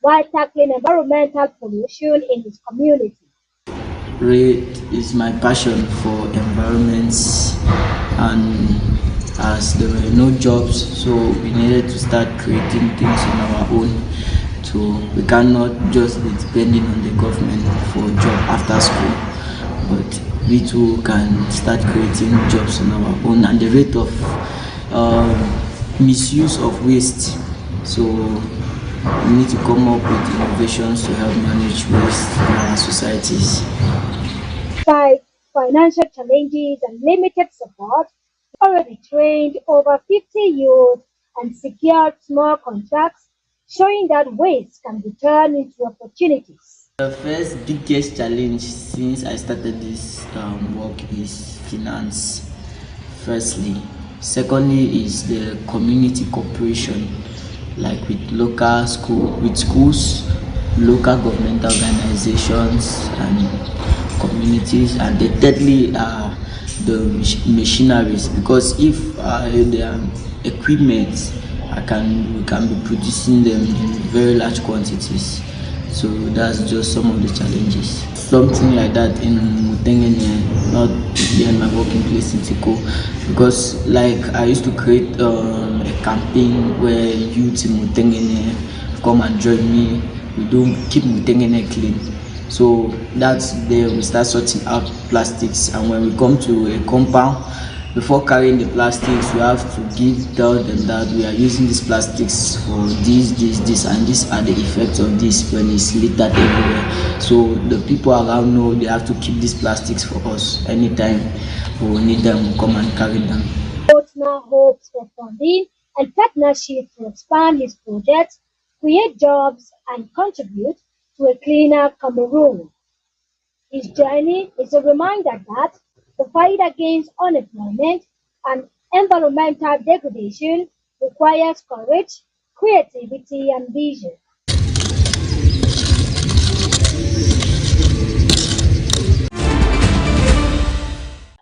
Speaker 16: while tackling environmental pollution in his community.
Speaker 15: It is my passion for environments, and as there were no jobs, so we needed to start creating things on our own. So we cannot just be depending on the government for a job after school, but we too can start creating jobs on our own. And the rate of misuse of waste, so we need to come up with innovations to help manage waste in our societies.
Speaker 16: Despite financial challenges and limited support, he already trained over 50 youth and secured small contracts, showing that waste can be turned into opportunities.
Speaker 15: The first biggest challenge since I started this work is finance, firstly. Secondly is the community cooperation, like with schools, local government organizations and communities. And the thirdly are the machineries, because if there are equipment, we can be producing them in very large quantities. So that's just some of the challenges. Something like that in Mutengene, not here in my working place in Tiko, because like I used to create a campaign where youth in Mutengene come and join me. We do keep Mutengene clean. So that's there we start sorting out plastics, and when we come to a compound, before carrying the plastics, we have to tell them that we are using these plastics for this, and these are the effects of this when it's littered everywhere. So the people around know they have to keep these plastics for us. Anytime we need them, we'll come and carry them.
Speaker 16: Both now hopes for funding and partnership to expand his projects, create jobs, and contribute to a cleaner Cameroon. His journey is a reminder that the fight against unemployment and environmental degradation requires courage, creativity, and vision.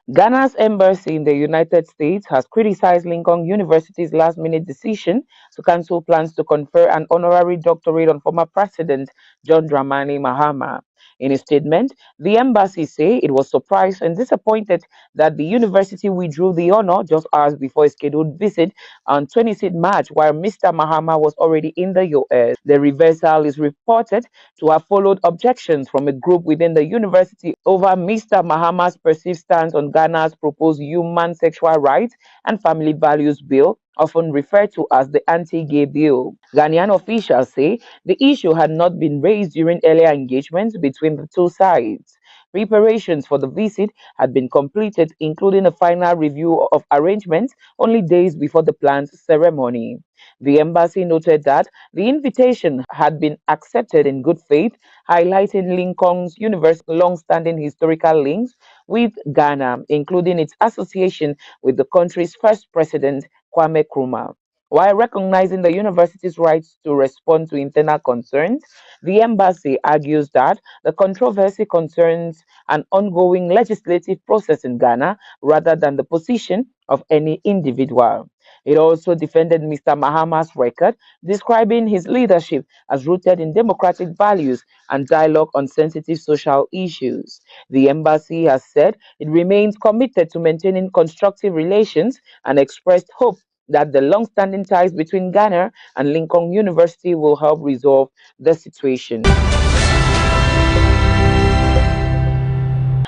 Speaker 5: Ghana's embassy in the United States has criticized Lincoln University's last-minute decision to cancel plans to confer an honorary doctorate on former President John Dramani Mahama. In a statement, the embassy say it was surprised and disappointed that the university withdrew the honor just hours before a scheduled visit on 26 March, while Mr. Mahama was already in the US. The reversal is reported to have followed objections from a group within the university over Mr. Mahama's perceived stance on Ghana's proposed Human Sexual Rights and Family Values Bill, often referred to as the anti-gay bill. Ghanaian officials say the issue had not been raised during earlier engagements between the two sides. Preparations for the visit had been completed, including a final review of arrangements only days before the planned ceremony. The embassy noted that the invitation had been accepted in good faith, highlighting Lincoln's university's long-standing historical links with Ghana, including its association with the country's first president, Kwame Nkrumah. While recognizing the university's rights to respond to internal concerns, the embassy argues that the controversy concerns an ongoing legislative process in Ghana rather than the position of any individual. It also defended Mr. Mahama's record, describing his leadership as rooted in democratic values and dialogue on sensitive social issues. The embassy has said it remains committed to maintaining constructive relations and expressed hope that the long-standing ties between Ghana and Lincoln University will help resolve the situation.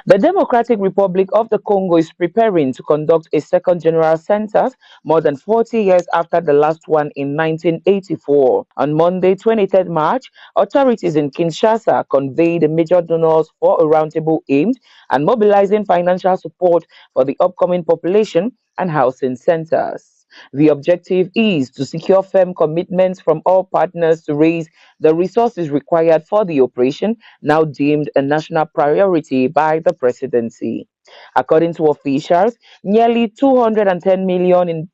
Speaker 5: The Democratic Republic of the Congo is preparing to conduct a second general census more than 40 years after the last one in 1984. On Monday, 23rd March, authorities in Kinshasa conveyed the major donors for a roundtable aimed at mobilizing financial support for the upcoming population and housing centers. The objective is to secure firm commitments from all partners to raise the resources required for the operation, now deemed a national priority by the presidency. According to officials, nearly $210 million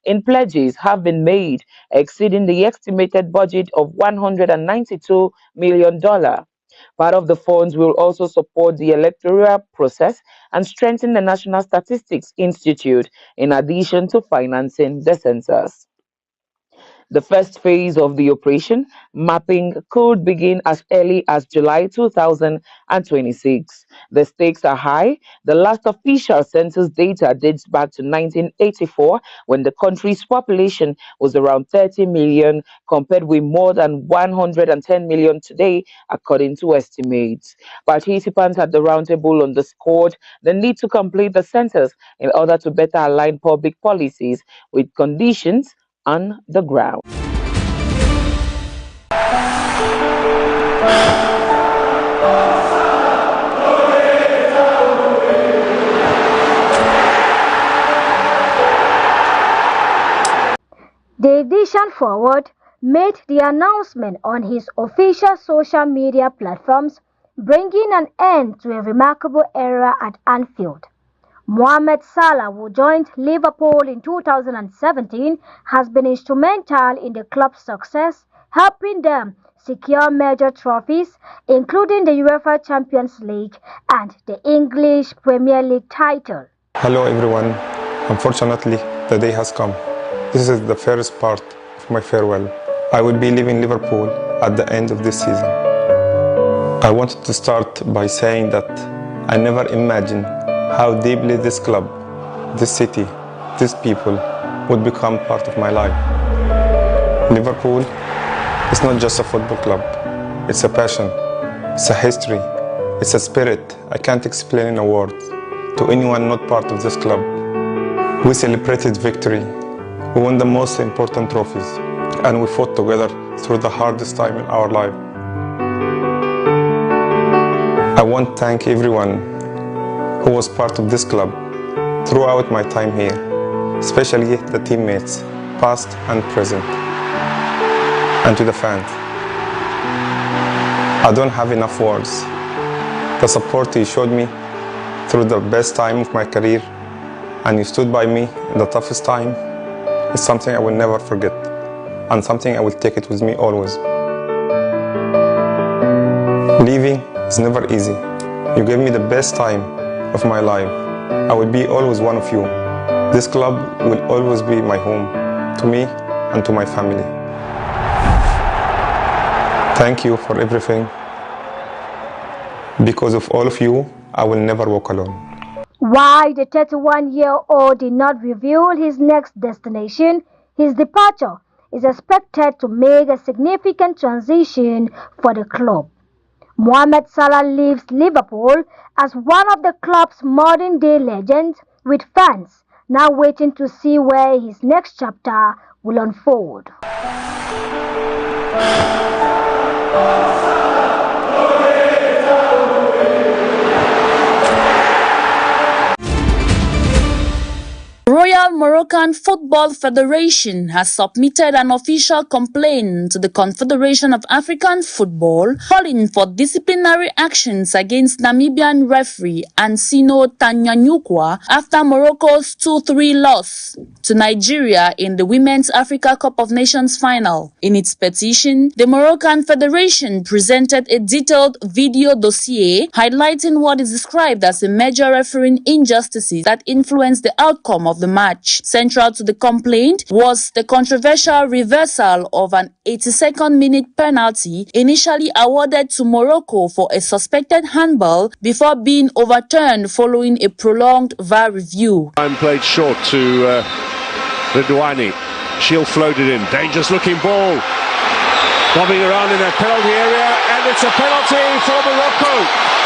Speaker 5: in pledges have been made, exceeding the estimated budget of $192 million. Part of the funds will also support the electoral process and strengthen the National Statistics Institute, in addition to financing the census. The first phase of the operation, mapping, could begin as early as July 2026. The stakes are high. The last official census data dates back to 1984, when the country's population was around 30 million, compared with more than 110 million today, according to estimates. Participants at the roundtable underscored the need to complete the census in order to better align public policies with conditions on the ground.
Speaker 16: The Edition Forward made the announcement on his official social media platforms, bringing an end to a remarkable era at Anfield. Mohamed Salah, who joined Liverpool in 2017, has been instrumental in the club's success, helping them secure major trophies, including the UEFA Champions League and the English Premier League title.
Speaker 17: Hello everyone. Unfortunately, the day has come. This is the first part of my farewell. I will be leaving Liverpool at the end of this season. I wanted to start by saying that I never imagined how deeply this club, this city, these people would become part of my life. Liverpool is not just a football club. It's a passion, it's a history, it's a spirit I can't explain in a word to anyone not part of this club. We celebrated victory, we won the most important trophies, and we fought together through the hardest time in our life. I want to thank everyone who was part of this club throughout my time here, especially the teammates, past and present, and to the fans. I don't have enough words. The support you showed me through the best time of my career, and you stood by me in the toughest time, is something I will never forget, and something I will take it with me always. Leaving is never easy. You gave me the best time of my life. I will be always one of you. This club will always be my home, to me and to my family. Thank you for everything. Because of all of you, I will never walk alone.
Speaker 16: While the 31-year-old did not reveal his next destination, his departure is expected to make a significant transition for the club. Mohamed Salah leaves Liverpool as one of the club's modern-day legends, with fans now waiting to see where his next chapter will unfold.
Speaker 18: Royal Moroccan Football Federation has submitted an official complaint to the Confederation of African Football, calling for disciplinary actions against Namibian referee Ansino Tanyanyukwa after Morocco's 2-3 loss to Nigeria in the Women's Africa Cup of Nations final. In its petition, the Moroccan Federation presented a detailed video dossier highlighting what is described as a major refereeing injustices that influenced the outcome of the match. Central to the complaint was the controversial reversal of an 82nd minute penalty initially awarded to Morocco for a suspected handball before being overturned following a prolonged VAR review.
Speaker 19: Time played short to Redouani. She'll float it in. Dangerous looking ball. Bobbing around in that penalty area, and it's a penalty for Morocco.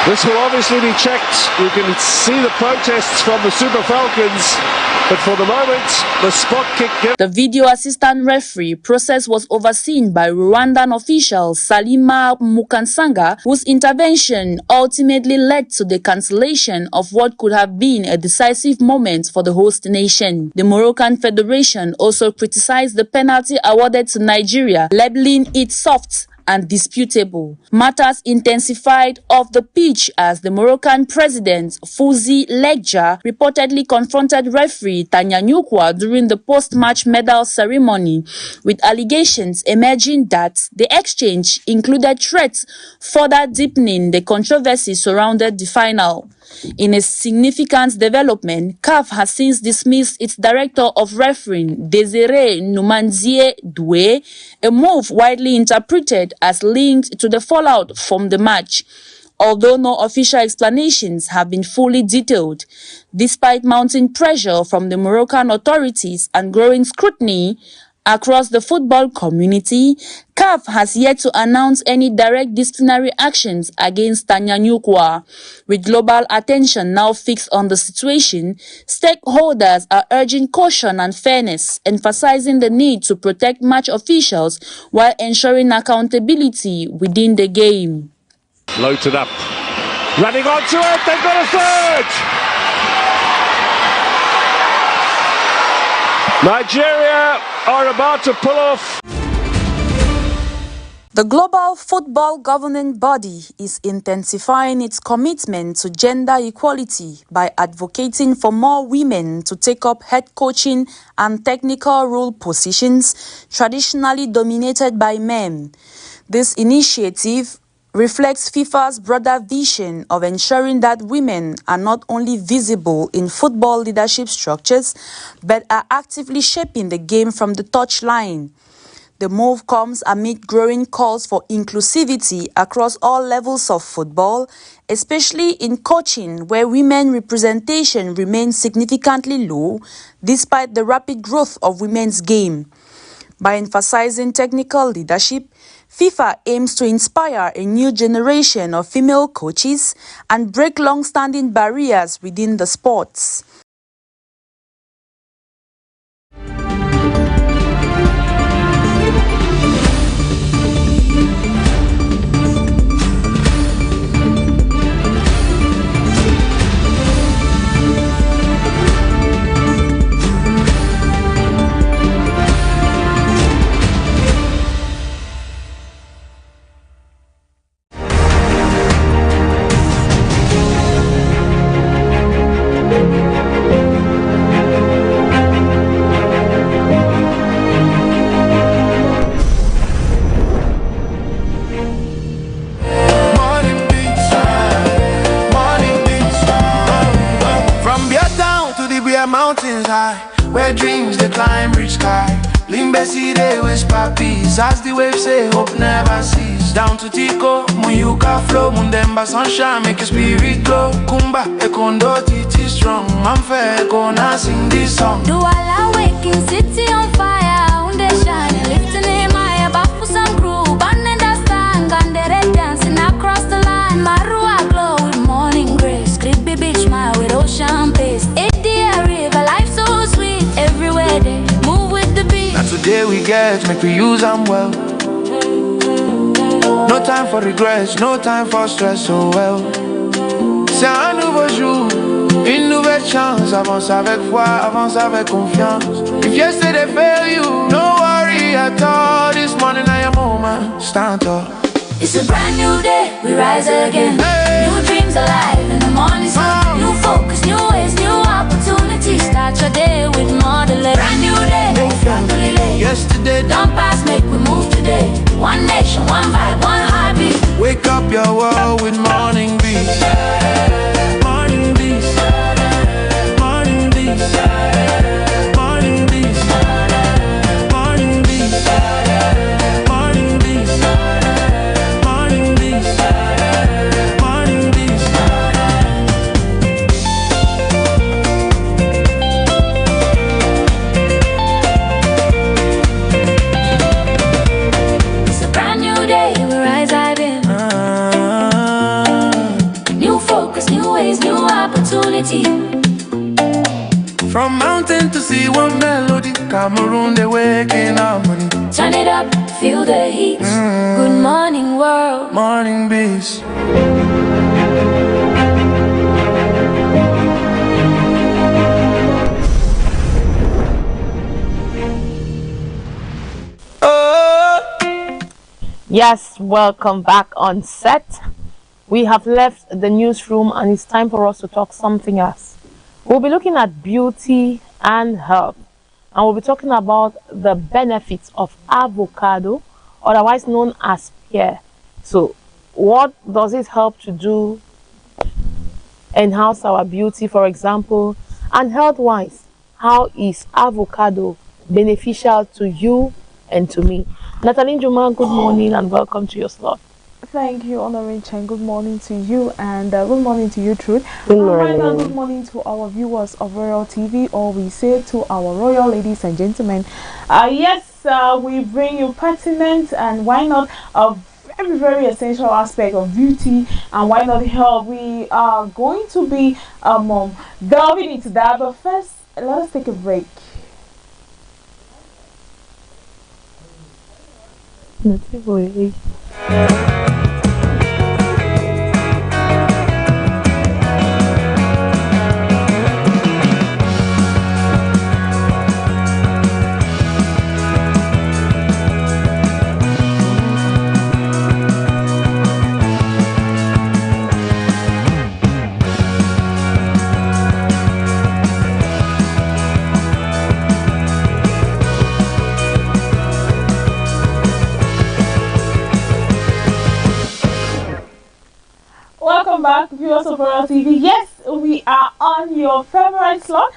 Speaker 19: This will obviously be checked. You can see the protests from the Super Falcons, but for the moment, the spot kick.
Speaker 18: The video assistant referee process was overseen by Rwandan official Salima Mukansanga, whose intervention ultimately led to the cancellation of what could have been a decisive moment for the host nation. The Moroccan Federation also criticized the penalty awarded to Nigeria, labeling it soft and disputable. Matters intensified off the pitch as the Moroccan president, Fouzi Legja, reportedly confronted referee Tanyanyukwa during the post-match medal ceremony, with allegations emerging that the exchange included threats, further deepening the controversy surrounding the final. In a significant development, CAF has since dismissed its director of refereeing, Desiree Numanzie Doué, a move widely interpreted as linked to the fallout from the match, although no official explanations have been fully detailed. Despite mounting pressure from the Moroccan authorities and growing scrutiny across the football community, CAF has yet to announce any direct disciplinary actions against Tanyanyukwa. With global attention now fixed on the situation, stakeholders are urging caution and fairness, emphasizing the need to protect match officials while ensuring accountability within the game.
Speaker 19: Loaded up, running onto it, they've got a third! Nigeria are about to pull off.
Speaker 18: The global football governing body is intensifying its commitment to gender equality by advocating for more women to take up head coaching and technical role positions traditionally dominated by men. This initiative reflects FIFA's broader vision of ensuring that women are not only visible in football leadership structures, but are actively shaping the game from the touchline. The move comes amid growing calls for inclusivity across all levels of football, especially in coaching, where women representation remains significantly low despite the rapid growth of women's game. By emphasizing technical leadership, FIFA aims to inspire a new generation of female coaches and break long-standing barriers within the sports.
Speaker 3: Mountains high, where dreams they climb reach sky. Limbesi they whisper peace, as the waves say hope never cease. Down to Tico, Muyuka flow, Mundemba sunshine make your spirit glow. Kumba, Ekondo, Titi strong, I'm fair, gonna sing this song.
Speaker 4: Do I waking city on fire, unde shine, lifting in my above for some crew, band and stand, gandere dancing across the line. Marua glow with morning grace, creepy beach smile with ocean pace.
Speaker 3: Today we get, make we use them well. No time for regrets, no time for stress, so well. C'est un nouveau jour, une nouvelle cette chance. Avance avec foi, avance avec confiance. If yesterday failed you, no worry at all. This morning I am moment. Stand up.
Speaker 4: It's a brand new day, we rise again. New dreams alive in the morning sun. New focus, new ways, new opportunities. Start your day with more delay. Brand new day, no family late.
Speaker 3: Yesterday,
Speaker 4: don't pass, make we move today. One nation, one vibe, one heartbeat.
Speaker 3: Wake up your world with morning breeze. Morning breeze. Morning breeze. Morning breeze. Morning breeze. Morning breeze. Morning breeze. Morning breeze.
Speaker 4: It's a brand new day, we rise again. New focus, new ways, new opportunity.
Speaker 3: From mountain to sea, one melody. Cameroon, they waking up money.
Speaker 4: Turn it up, feel the heat. Good morning, world.
Speaker 3: Morning breeze.
Speaker 1: Yes, welcome back on set. We have left the newsroom and it's time for us to talk something else. We'll be looking at beauty and health, and we'll be talking about the benefits of avocado, otherwise known as pear. So, what does it help to do? Enhance our beauty, for example, and health-wise, how is avocado beneficial to you and to me? Natalie Juma, good morning and welcome to your slot.
Speaker 7: Thank you, Honorich, and good morning to you, and good morning to you, Truth.
Speaker 2: Good morning.
Speaker 7: And good morning to our viewers of Royal TV, or we say to our royal ladies and gentlemen. Yes, we bring you pertinent and why not a very, very essential aspect of beauty and why not health. We are going to be delving into that, but first, let us take a break. Welcome back, viewers of Royal TV. Yes, we are on your favorite slot,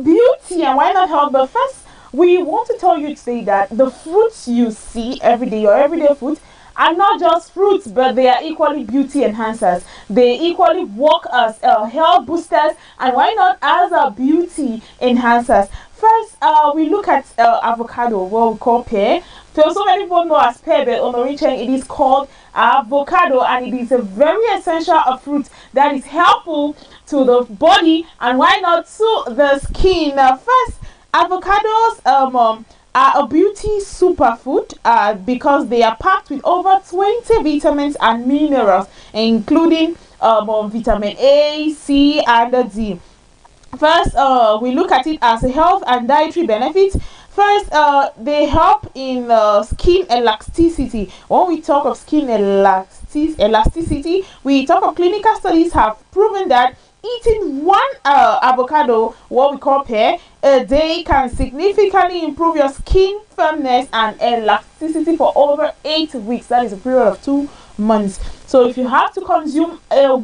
Speaker 7: beauty and why not health. But first, we want to tell you today that the fruits you see every day, your everyday fruits, are not just fruits, but they are equally beauty enhancers. They equally work as health boosters, and why not as beauty enhancers. First, we look at avocado, what we call pear. So many people know as pear, but on the region it is called avocado, and it is a very essential fruit that is helpful to the body, and why not to the skin. First, avocados are a beauty superfood because they are packed with over 20 vitamins and minerals, including vitamin A, C, and D. First, we look at it as a health and dietary benefits. First, they help in skin elasticity. When we talk of skin elasticity, we talk of clinical studies have proven that eating one avocado, what we call pear, a day can significantly improve your skin firmness and elasticity for over 8 weeks. That is a period of 2 months. So if you have to consume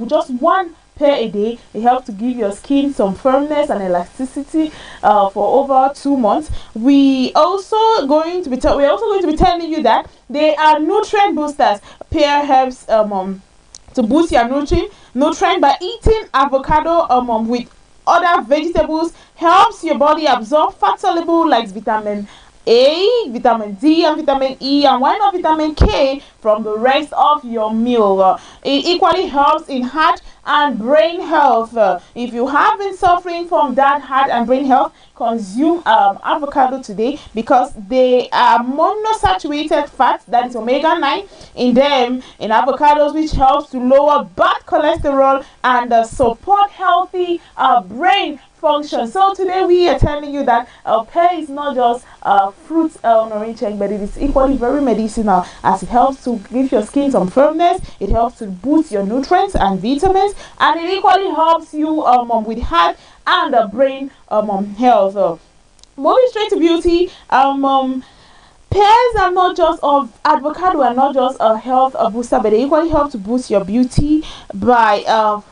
Speaker 7: just one pear a day, it helps to give your skin some firmness and elasticity for over 2 months. We also going to be telling you that they are nutrient boosters. Pear helps to boost your nutrient by eating avocado with other vegetables, helps your body absorb fat soluble like vitamin A, vitamin D, and vitamin E, and why not vitamin K from the rest of your meal. It equally helps in heart and brain health. If you have been suffering from that heart and brain health, consume avocado today, because they are monosaturated fats, that is omega-9 in them, in avocados, which helps to lower bad cholesterol and support healthy brain function. So today we are telling you that pear is not just fruit orange, but it is equally very medicinal, as it helps to give your skin some firmness, it helps to boost your nutrients and vitamins, and it equally helps you with heart and brain health. Moving straight to beauty, pears are not just of avocado are not just a health booster, but they equally help to boost your beauty by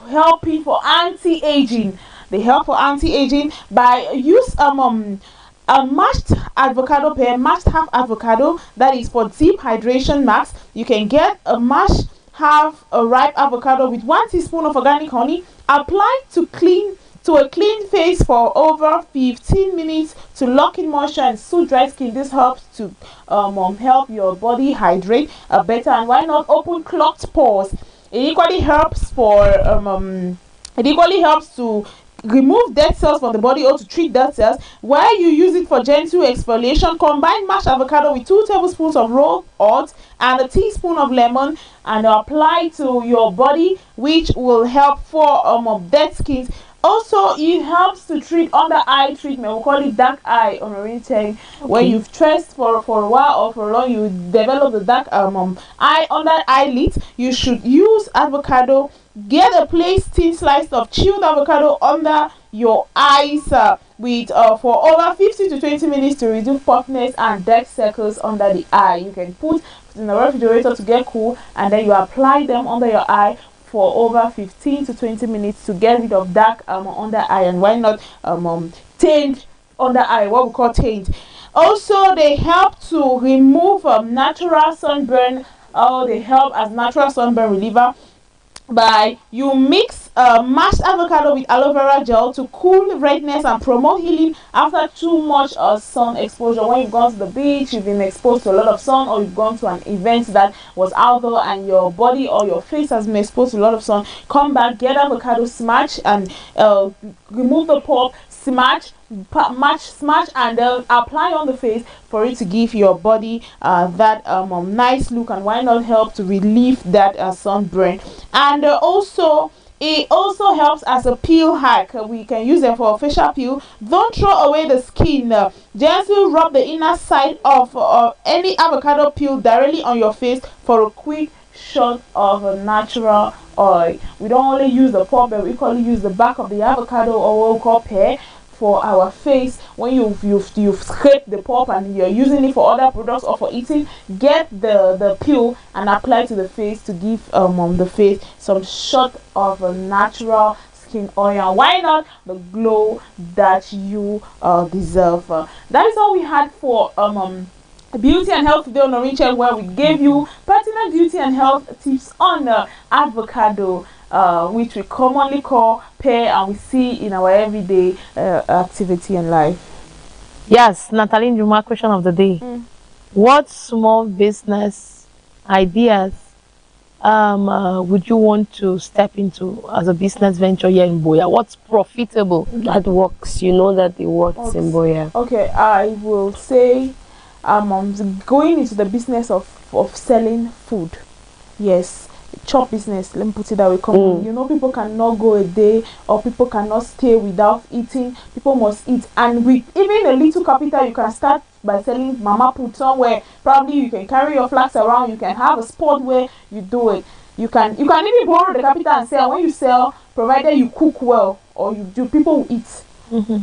Speaker 7: helping for anti-aging. They help for anti-aging by use a mashed avocado pear, mashed half avocado, that is for deep hydration max. You can get a mashed half a ripe avocado with 1 teaspoon of organic honey. Apply to a clean face for over 15 minutes to lock in moisture and soothe dry skin. This helps to help your body hydrate better. And why not open clogged pores? It equally helps to remove dead cells from the body, or to treat dead cells. Where you use it for gentle exfoliation, combine mashed avocado with 2 tablespoons of raw oats and a teaspoon of lemon, and apply to your body, which will help for dead skins. Also, it helps to treat under eye treatment. We call it dark eye on orienting. When you've stressed for a while or for long, you develop the dark eye under eyelid. You should use avocado. Get a thin slice of chilled avocado under your eyes with for over 15 to 20 minutes to reduce puffiness and dark circles under the eye. You can put in the refrigerator to get cool, and then you apply them under your eye for over 15 to 20 minutes to get rid of dark under eye. And why not taint under eye, what we call taint. Also, they help to remove natural sunburn. They help as natural sunburn reliever by you mix mashed avocado with aloe vera gel to cool redness and promote healing after too much sun exposure. When you've gone to the beach, you've been exposed to a lot of sun, or you've gone to an event that was outdoor and your body or your face has been exposed to a lot of sun, come back, get avocado, smash and remove the pulp, smash, and then apply on the face for it to give your body that nice look. And why not help to relieve that sunburn. And also it also helps as a peel hack. We can use them for a facial peel. Don't throw away the skin. Gently rub the inner side of any avocado peel directly on your face for a quick shot of a natural oil. We don't only use the pulp, but we equally use the back of the avocado, or what we call pear, for our face. When you've scraped the pulp and you're using it for other products or for eating, get the peel and apply to the face to give the face some shot of a natural skin oil. Why not the glow that you deserve? That is all we had for beauty and health today on Orange, where we gave you pertinent beauty and health tips on avocado, which we commonly call pear, and we see in our everyday activity and life.
Speaker 1: Yes, Natalie Njuma, question of the day. What small business ideas would you want to step into as a business venture here in Boya? What's profitable?
Speaker 2: That works. You know that it works in Boya.
Speaker 7: Okay, I will say going into the business of selling food. Yes, chop business, let me put it that way. You know, people cannot go a day, or people cannot stay without eating. People must eat, and with even a little capital, you can start by selling mama put somewhere. Probably you can carry your flags around, you can have a spot where you do it. You can even borrow the capital and sell. When you sell, provided you cook well or you do, people will eat.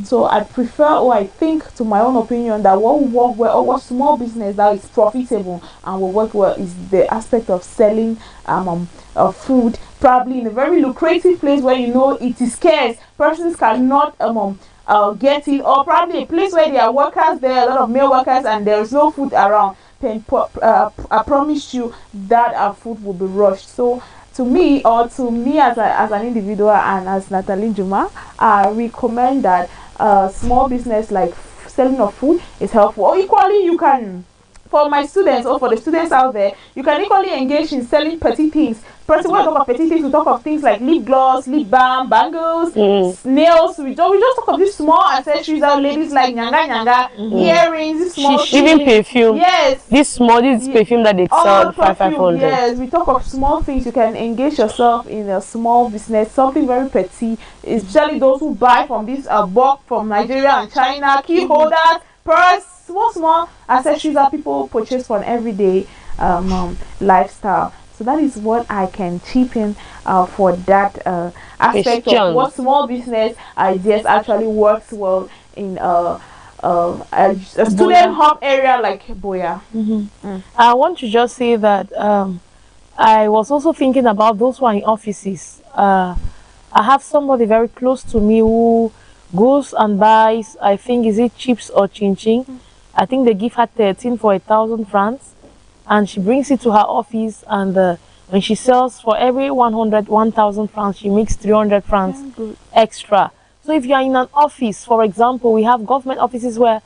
Speaker 7: So I prefer, or I think, to my own opinion, that what will work well, or what small business that is profitable and will work well, is the aspect of selling food, probably in a very lucrative place where you know it is scarce, persons cannot get it, or probably a place where there are workers, there are a lot of male workers, and there is no food around. I promise you that our food will be rushed. So to me as an individual and as Natalie Njuma, I recommend that small business like selling of food is helpful. Or equally, you can for my students or for the students out there, you can equally engage in selling petty things. When we talk of petty things, we talk of things like lip gloss, lip balm, bangles, nails. We just talk of these small accessories that ladies like, nyanga, earrings, these small
Speaker 2: even perfume.
Speaker 7: Yes.
Speaker 2: This perfume that they sell 500.
Speaker 7: Yes, we talk of small things. You can engage yourself in a small business, something very petty, especially those who buy from this bulk from Nigeria and China, key holders, purse, small accessories that people purchase for an everyday lifestyle. So that is what I can chip in for that aspect of what small business ideas actually works well in a student hub area like Boya.
Speaker 1: I want to just say that I was also thinking about those who are in offices. I have somebody very close to me who goes and buys, I think, is it chips or chin-chin? I think they give her 13 for 1,000 francs. And she brings it to her office, and when she sells for every 1,000 francs, she makes 300 francs extra. So if you are in an office, for example, we have government offices where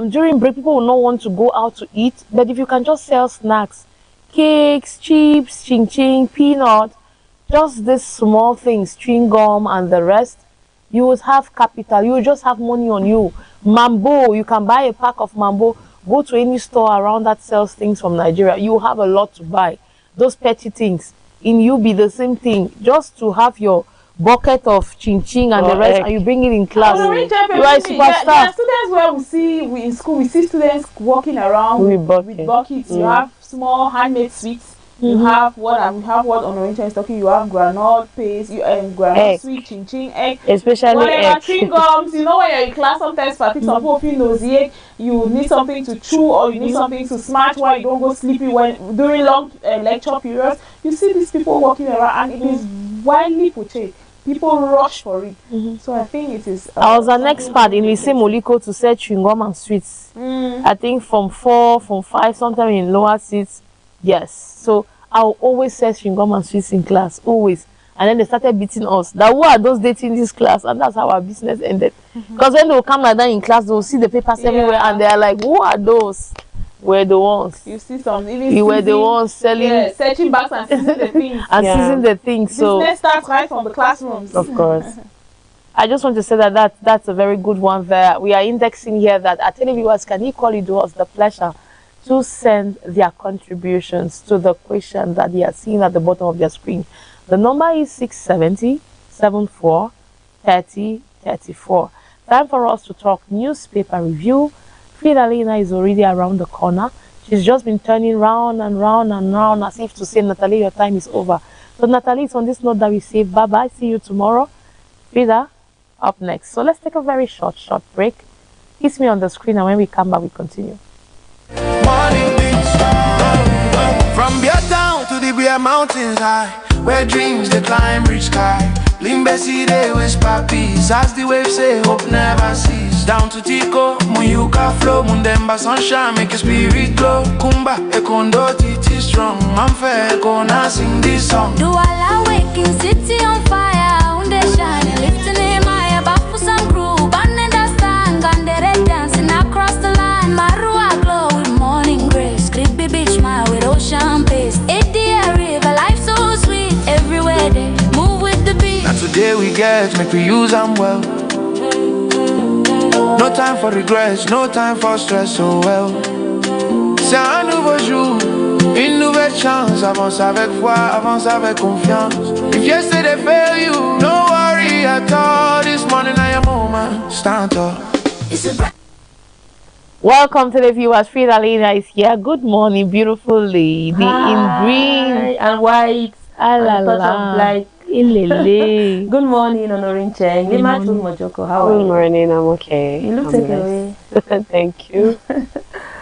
Speaker 1: during break people will not want to go out to eat, but if you can just sell snacks, cakes, chips, chin-chin, peanut, just these small things, chewing gum and the rest, you would have capital. You will just have money on you. Mambo, you can buy a pack of mambo. Go to any store around that sells things from Nigeria. You have a lot to buy. Those petty things. In you be the same thing. Just to have your bucket of chin-chin and the rest, and you bring it in class. You are a superstar.
Speaker 7: There are students where we in school, we see students walking around with buckets. You have small handmade sweets. You have what Honorita is talking. You have granola paste, granola sweet, chin-chin, egg,
Speaker 2: especially
Speaker 7: whatever, chewing gums. You know when you're in class, sometimes fatigue, some people feel nauseated. You need something to chew, or you need something to smash while you don't go sleepy during long lecture periods. You see these people walking around, and it is widely portrayed. People rush for it. So I think it is.
Speaker 1: I was an expert in Lycée Moliko to sell chewing gum and sweets. I think from 4, from 5, sometimes in lower seats. Yes. So I'll always sell chewing gum and sweets in class, always. And then they started beating us. That who are those dating this class? And that's how our business ended. Because when they will come like that in class, they will see the papers everywhere, and they are like, who are those? We're the ones.
Speaker 7: You see some even
Speaker 1: you were the ones selling,
Speaker 7: searching bags and seizing the things.
Speaker 1: And seizing the things. So
Speaker 7: business starts right from the classrooms.
Speaker 1: Of course. I just want to say that's a very good one there. We are indexing here that our televiewers can equally do us the pleasure to send their contributions to the question that they are seeing at the bottom of their screen. The number is 670 74 30 34. Time for us to talk newspaper review. Fridalina is already around the corner. She's just been turning round and round and round as if to say, Natalie, your time is over. So Natalie, it's on this note that we say bye-bye. See you tomorrow. Frida, up next. So let's take a very short break. Kiss me on the screen, and when we come back, we continue.
Speaker 3: From Beer Town to the Beer Mountains high, where dreams they climb reach sky. Limbesi they whisper peace, as the waves say hope never cease. Down to Tico, Muyuka flow, Mundemba sunshine make your spirit glow. Kumba, Ekondo, Titi strong, I'm fair, gonna sing this song.
Speaker 4: Do all waking city on fire, unde shining, lifting him high above for some crew. Banning the stand, Gandere dancing across the line. Marua glow with morning grace, creepy beach smile with ocean pace. Eddie river, life so sweet, everywhere they move with the beat.
Speaker 3: Now today we get, make we use them well. No time for regrets, no time for stress, so well. C'est un nouveau jour, une nouvelle chance. Avance avec foi, avance avec confiance. If yesterday failed you, don't worry at all. This morning I am moment, stand up.
Speaker 1: Welcome to the viewers. Fridalina is here. Good morning, beautiful lady in green
Speaker 20: and white and a touch of black. Good morning, Honorin Cheng. Good
Speaker 2: morning, I'm okay.
Speaker 20: You look taken away.
Speaker 2: Thank you.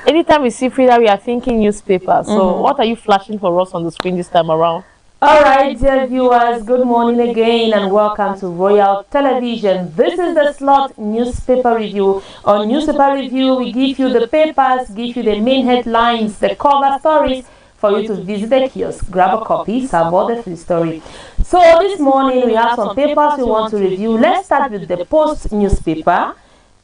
Speaker 1: Anytime we see Frida, we are thinking newspaper. So what are you flashing for us on the screen this time around?
Speaker 20: Alright, dear viewers, good morning again and welcome to Royal Television. This is the slot newspaper review. On newspaper review, we give you the papers, give you the main headlines, the cover stories, for you to visit the kiosk, grab a copy, support the free story. So this morning we have some papers we want to review. Let's start with the Post newspaper.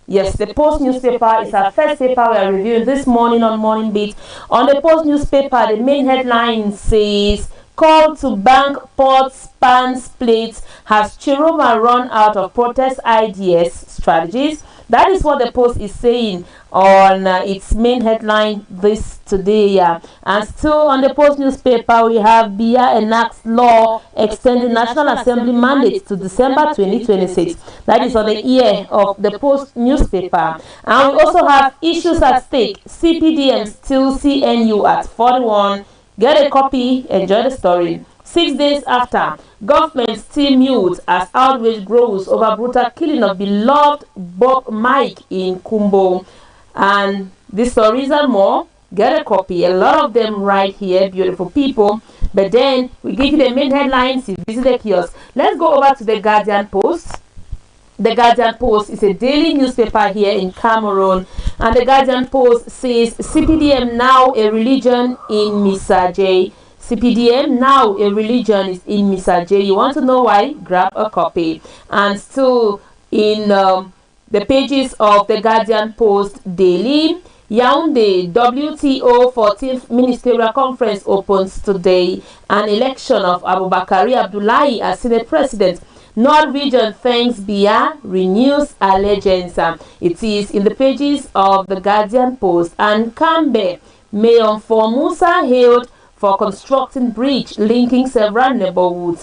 Speaker 20: Yes, the Post newspaper is our first paper we are reviewing this morning on Morning Beat. On the Post newspaper, the main headline says, "Call to bank pots, pans, plates. Has Chiroma run out of protest ideas, strategies?" That is what the Post is saying on its main headline this today. Yeah. And still on the Post newspaper, we have BIA enacts law extending National Assembly mandate to December 2026. That is on the ear of the Post newspaper. And we also have issues at stake. CPDM still CNU at 41. Get a copy, enjoy the story. 6 days after, government still mute as outrage grows over brutal killing of beloved Bob Mike in Kumbo. And these stories and more, get a copy. A lot of them right here, beautiful people. But then we give you the main headlines. You visit the kiosk. Let's go over to the Guardian Post. The Guardian Post is a daily newspaper here in Cameroon, and the Guardian Post says CPDM now a religion in Mr. J. CPDM now a religion is in Mr. J. You want to know why? Grab a copy. And still in the pages of the Guardian Post daily, Yaoundé WTO 14th Ministerial Conference opens today. An election of Aboubakari Abdullahi as Senate President. North Region thanks Biya, renews allegiance. It is in the pages of the Guardian Post. And Kambe, Mayor for Musa hailed for constructing bridge linking several neighborhoods.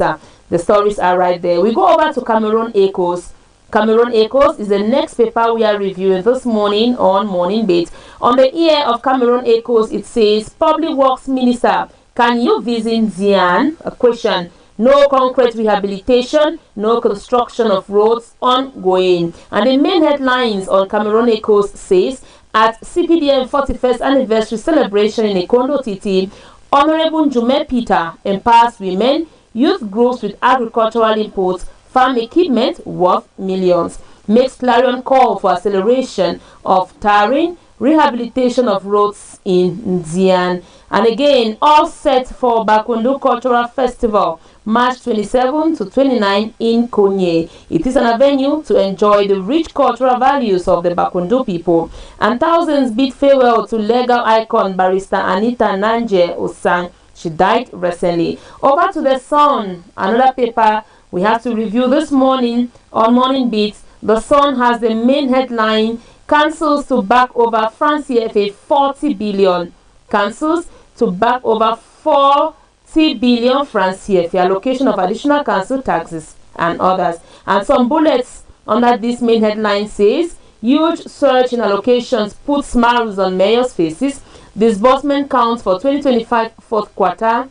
Speaker 20: The stories are right there. We go over to Cameroon Echoes. Cameroon Echoes is the next paper we are reviewing this morning on Morning Beat. On the ear of Cameroon Echoes, it says, Public Works Minister, can you visit Zian? A question. No concrete rehabilitation, no construction of roads ongoing. And the main headlines on Cameroon Echoes says, at CPDM 41st anniversary celebration in Ikondo Titi, Honorable Njume Peter empowers women, youth groups with agricultural inputs, farm equipment worth millions. Makes clarion call for acceleration of tarring, rehabilitation of roads in Nzian. And again, all set for Bakundu Cultural Festival, March 27 to 29 in Konye. It is an avenue to enjoy the rich cultural values of the Bakundu people. And thousands bid farewell to legal icon barrister Anita Nanje Osang. She died recently. Over to the Sun, another paper we have to review this morning on Morning Beats. The Sun has the main headline, cancels to back over France CFA 40 billion. Cancels to back over 40 billion France CFA, allocation of additional council taxes and others. And some bullets under this main headline says, huge surge in allocations puts smiles on mayors' faces, disbursement counts for 2025 fourth quarter,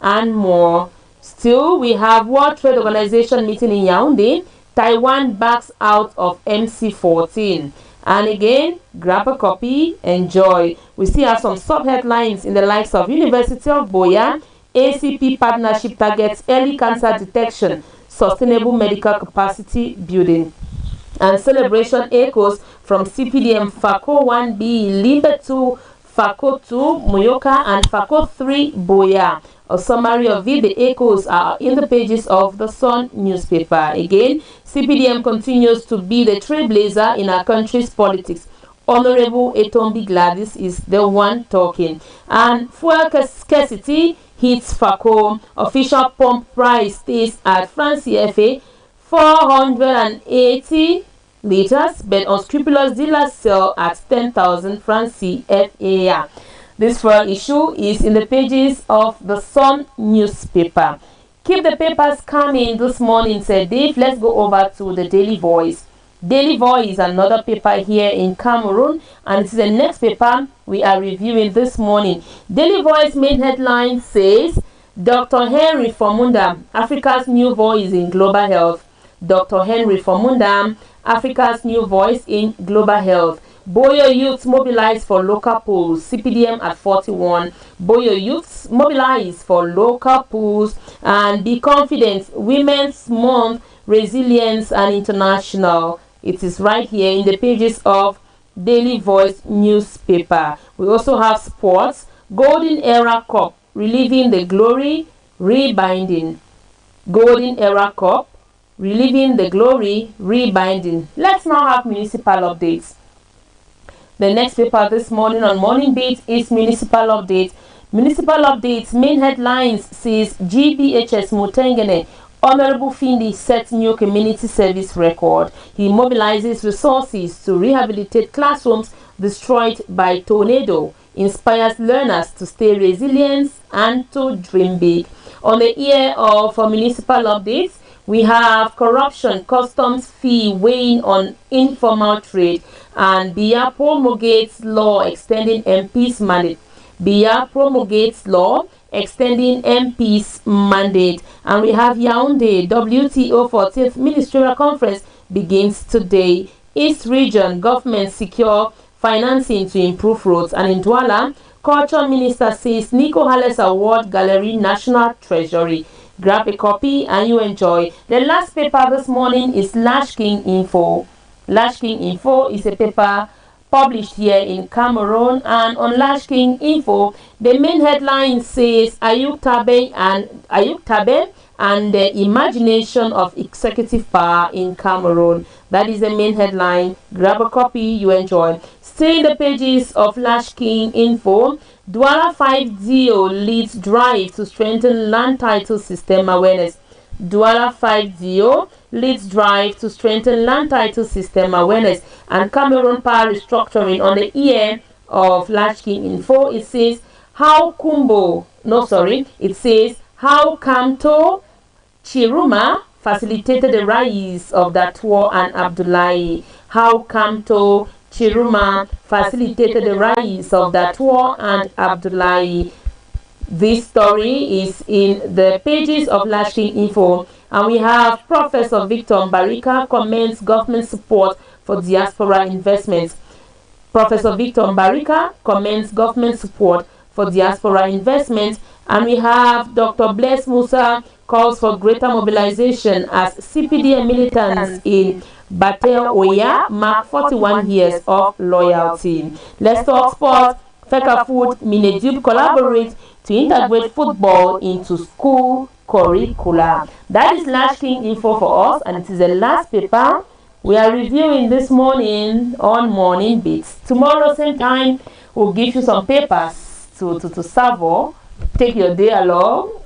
Speaker 20: and more. Still, we have World Trade Organization meeting in Yaoundé. Taiwan backs out of MC14. And again, grab a copy, enjoy. We still have some sub-headlines in the likes of University of Boya, ACP partnership targets early cancer detection, sustainable medical capacity building. And celebration echoes from CPDM FACO 1B, Limbe 2, FACO 2, Muyoka, and FACO 3, Boya. A summary of it, the echoes are in the pages of the Sun newspaper. Again, CPDM continues to be the trailblazer in our country's politics. Honorable Etombi Gladys is the one talking. And fuel scarcity hits FACO. Official pump price stays at France CFA 480 liters, but unscrupulous dealers sell at 10,000 francs CFA. This fuel issue is in the pages of the Sun newspaper. Keep the papers coming this morning, said Dave. Let's go over to the Daily Voice. Daily Voice is another paper here in Cameroon, and it's the next paper we are reviewing this morning. Daily Voice main headline says, Dr. Henry Formunda, Africa's new voice in global health. Dr. Henry Formunda, Africa's new voice in global health. Boyo youths mobilize for local polls. CPDM at 41. Boyo youths mobilize for local polls and be confident. Women's Month, Resilience and International. It is right here in the pages of Daily Voice newspaper. We also have sports. Golden Era Cup, reliving the glory, rebinding. Golden Era Cup, Reliving the glory, rebinding. Let's now have municipal updates. The next paper this morning on Morning Beat is Municipal Update. Municipal Updates main headlines says GBHS Mutengene Honorable Findi sets new community service record. He mobilizes resources to rehabilitate classrooms destroyed by tornado, inspires learners to stay resilient and to dream big. On the ear of municipal updates, we have corruption, customs fee weighing on informal trade, and BIA promulgates law extending MP's mandate. BIA promulgates law extending MP's mandate. And we have Yaoundé, WTO 14th Ministerial Conference begins today. East Region government secure financing to improve roads. And in Douala, Culture Minister says Nico Hales Award Gallery National Treasury. Grab a copy and you enjoy. The last paper this morning is Lash King Info. Lash King Info is a paper published here in Cameroon, and on Lash King Info, the main headline says Ayuk Tabe and the imagination of executive power in Cameroon. That is the main headline. Grab a copy, you enjoy. Stay in the pages of Lash King Info. Douala 5-0 leads drive to strengthen land title system awareness. Douala 5-0 leads drive to strengthen land title system awareness. And Cameroon Power Restructuring on the ear of Lash King Info. It says how Kamto Chiruma facilitated the rise of Datuo and Abdullahi. How Kamto Chiruma facilitated the rise of Datuo and Abdullahi. This story is in the pages of Lash King Info. And we have Professor Victor Mbarika commends government support for diaspora investments. Professor Victor Mbarika commends government support for diaspora investments. And we have Dr. Bless Musa calls for greater mobilization as CPDM militants in Bate Oya mark 41 years of loyalty. Let's talk sport. Feka Food Minedub collaborates to integrate football into school curricula. That is Lash King Info for us, and it is the last paper we are reviewing this morning on Morning Beats. Tomorrow same time we'll give you some papers to savo. Take your day along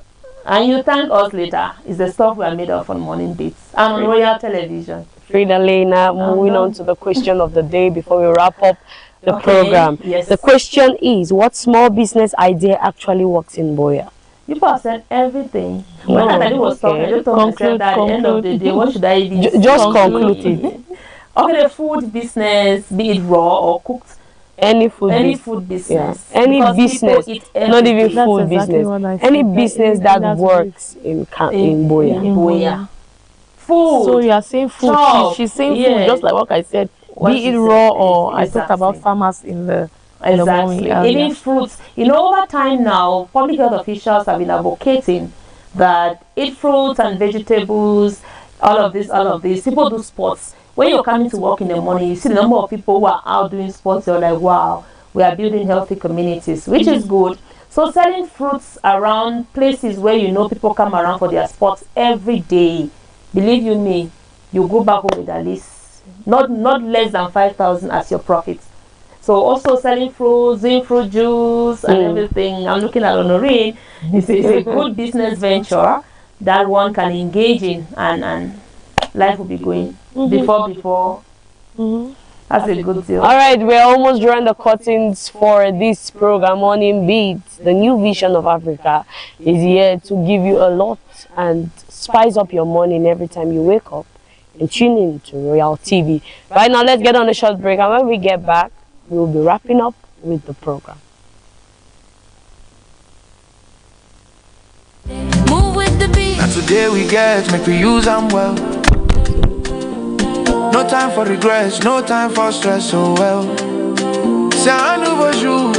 Speaker 20: and you thank us later. It's the stuff we are made of on Morning Beats and on Royal Television.
Speaker 2: Frida Lena, moving on to the question of the day before we wrap up the program.
Speaker 20: Yes.
Speaker 2: The question is, what small business idea actually works in Boya?
Speaker 20: You said everything. When I was talking, I just told myself that at the end of the day, what should I do?
Speaker 2: Just conclude it.
Speaker 20: Okay, the food business, be it raw or cooked.
Speaker 2: Any food
Speaker 20: business.
Speaker 2: Yeah. Any business, not even food business. Any business that works in Boya.
Speaker 1: Food. So you are saying food. She's saying food, just like what I said. Be it raw or I talked about farmers in the
Speaker 20: exactly. Even fruits. Over time now, public health officials have been advocating that eat fruits and vegetables, all of this. People do sports. When you're coming to work in the morning, you see the number of people who are out doing sports. You're like, wow, we are building healthy communities, which is good. So selling fruits around places where people come around for their sports every day. Believe you me, you go back home with at least not less than 5,000 as your profit. So also selling fruits, doing fruit juice and everything. I'm looking at Honorine. It's a good business venture that one can engage in, and life will be going before. That's a good deal.
Speaker 2: All right, we're almost drawing the curtains for this program, Morning Beats. The new vision of Africa is here to give you a lot and spice up your morning every time you wake up and tune in to Royal TV. Right now, let's get on a short break, and when we get back, we'll be wrapping up with the program.
Speaker 4: Move with the beat.
Speaker 3: Now today we get, make we use them well. No time for regrets, no time for stress, so well. C'est un nouveau jour,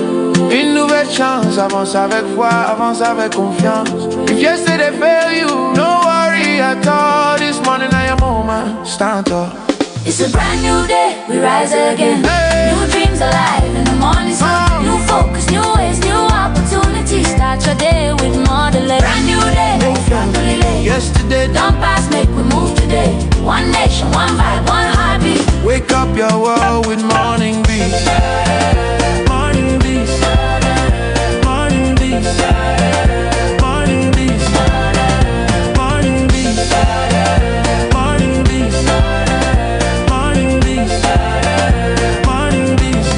Speaker 3: une nouvelle chance. Avance avec foi, avance avec confiance. If yesterday failed you, no worry at all. This morning I am moment, stand up.
Speaker 4: It's a brand new day, we rise again. New dreams alive in the morning sun. New focus, new ways, new opportunities. Start your day with more delay. Brand new day,
Speaker 3: Yesterday,
Speaker 4: don't pass, make we move today. One nation, one vibe, one heartbeat.
Speaker 3: wake up your world with morning beats. Morning beats. Morning beats. Morning beats. Morning beats. Morning beats. Morning beats. Morning beats.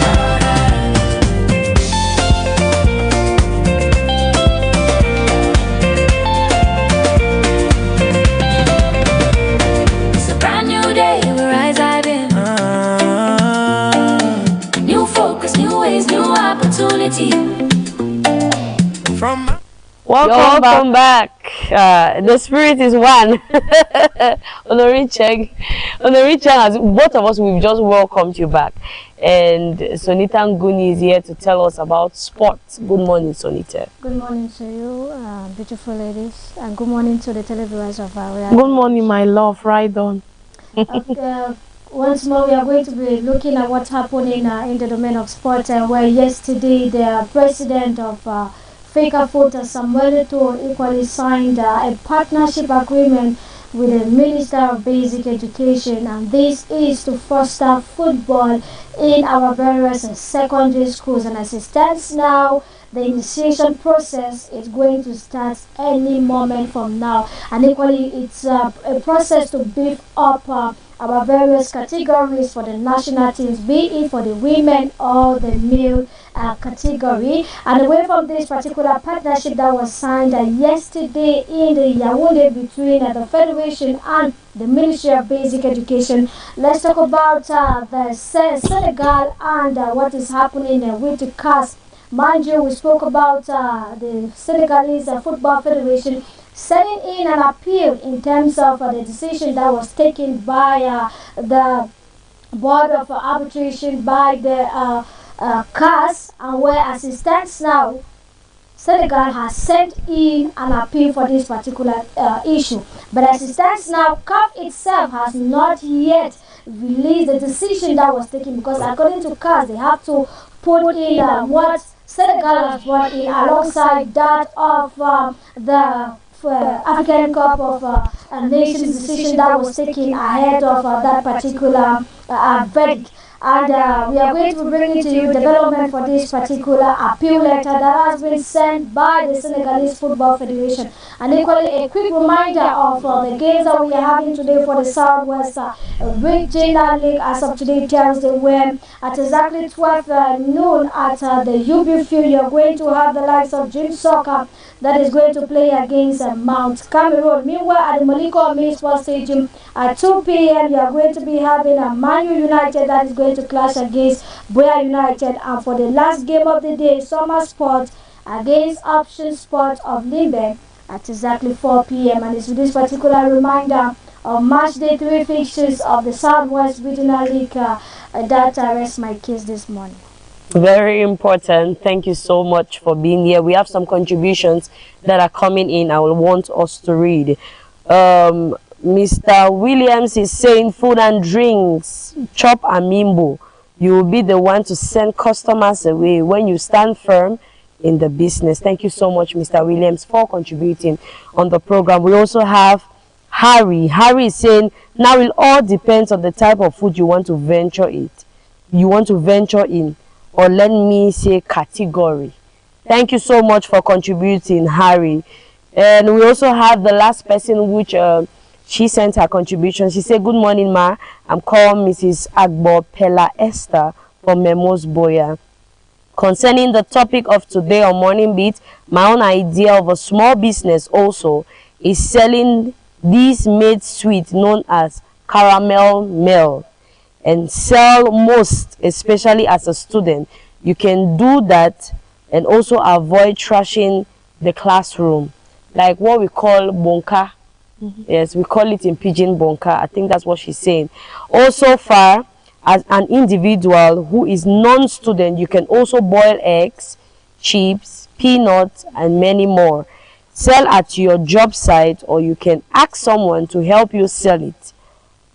Speaker 4: It's a brand new day, we rise right in. New focus, new ways, new opportunity.
Speaker 3: From
Speaker 2: Welcome back. The spirit is one. Onoricheng has, both of us, we've just welcomed you back. And Sonita Nguni is here to tell us about sports. Good morning, Sonita.
Speaker 21: Good morning to you, beautiful ladies, and good morning to the televiewers of our.
Speaker 1: Good morning, my love. Right on.
Speaker 21: Once more, we are going to be looking at what's happening in the domain of sport, where yesterday the president of FECAFOOT, Samuel Eto'o, equally signed a partnership agreement with the Minister of Basic Education, and this is to foster football in our various secondary schools. And as it stands now, the initiation process is going to start any moment from now, and equally it's a process to beef up our various categories for the national teams, be it for the women or the male category. And away from this particular partnership that was signed yesterday in the Yaoundé between the Federation and the Ministry of Basic Education, let's talk about the Senegal and what is happening with the CAS. Mind you, we spoke about the Senegalese Football Federation sending in an appeal in terms of the decision that was taken by the Board of Arbitration, by the CAS, and where as it stands now, Senegal has sent in an appeal for this particular issue. But as it stands now, CAF itself has not yet released the decision that was taken, because according to CAS, they have to put in what Senegal has brought in alongside that of the African Cup of Nations decision that was taken ahead of that particular verdict. And we are going to be bringing to you development for this particular appeal letter that has been sent by the Senegalese Football Federation. And equally a quick reminder of the games that we are having today for the Southwest Regional League as of today, Thursday, where at exactly 12 noon at the UB Field, you are going to have the likes of Jim Soccer that is going to play against Mount Cameroon. Meanwhile, at the Maliko Main Sports Stadium at 2 p.m., you are going to be having a Manu United that is going to clash against Boya United. And for the last game of the day, Summer Sport against Option Sport of Limbe at exactly 4 p.m. And it's with this particular reminder of Match Day 3 fixtures of the Southwest Regional League that I rest my case this morning.
Speaker 2: Very important. Thank you so much for being here. We have some contributions that are coming in. I will want us to read. Mr. Williams is saying food and drinks, chop and mimbo. You will be the one to send customers away when you stand firm in the business. Thank you so much, Mr. Williams, for contributing on the program. We also have Harry. Harry is saying, now it all depends on the type of food you want to venture in. Or let me say category. Thank you so much for contributing, Harry. And we also have the last person which she sent her contribution. She said, good morning, ma. I'm called Mrs. Agbo Pella Esther from Memos Boya. Concerning the topic of today on Morning Beat, my own idea of a small business also is selling this made sweet known as caramel milk, and sell most, especially as a student. You can do that and also avoid trashing the classroom, like what we call bonka. Yes, we call it in pidgin bonka. I think that's what she's saying. Also, far as an individual who is non-student, you can also boil eggs, chips, peanuts, and many more. Sell at your job site, or you can ask someone to help you sell it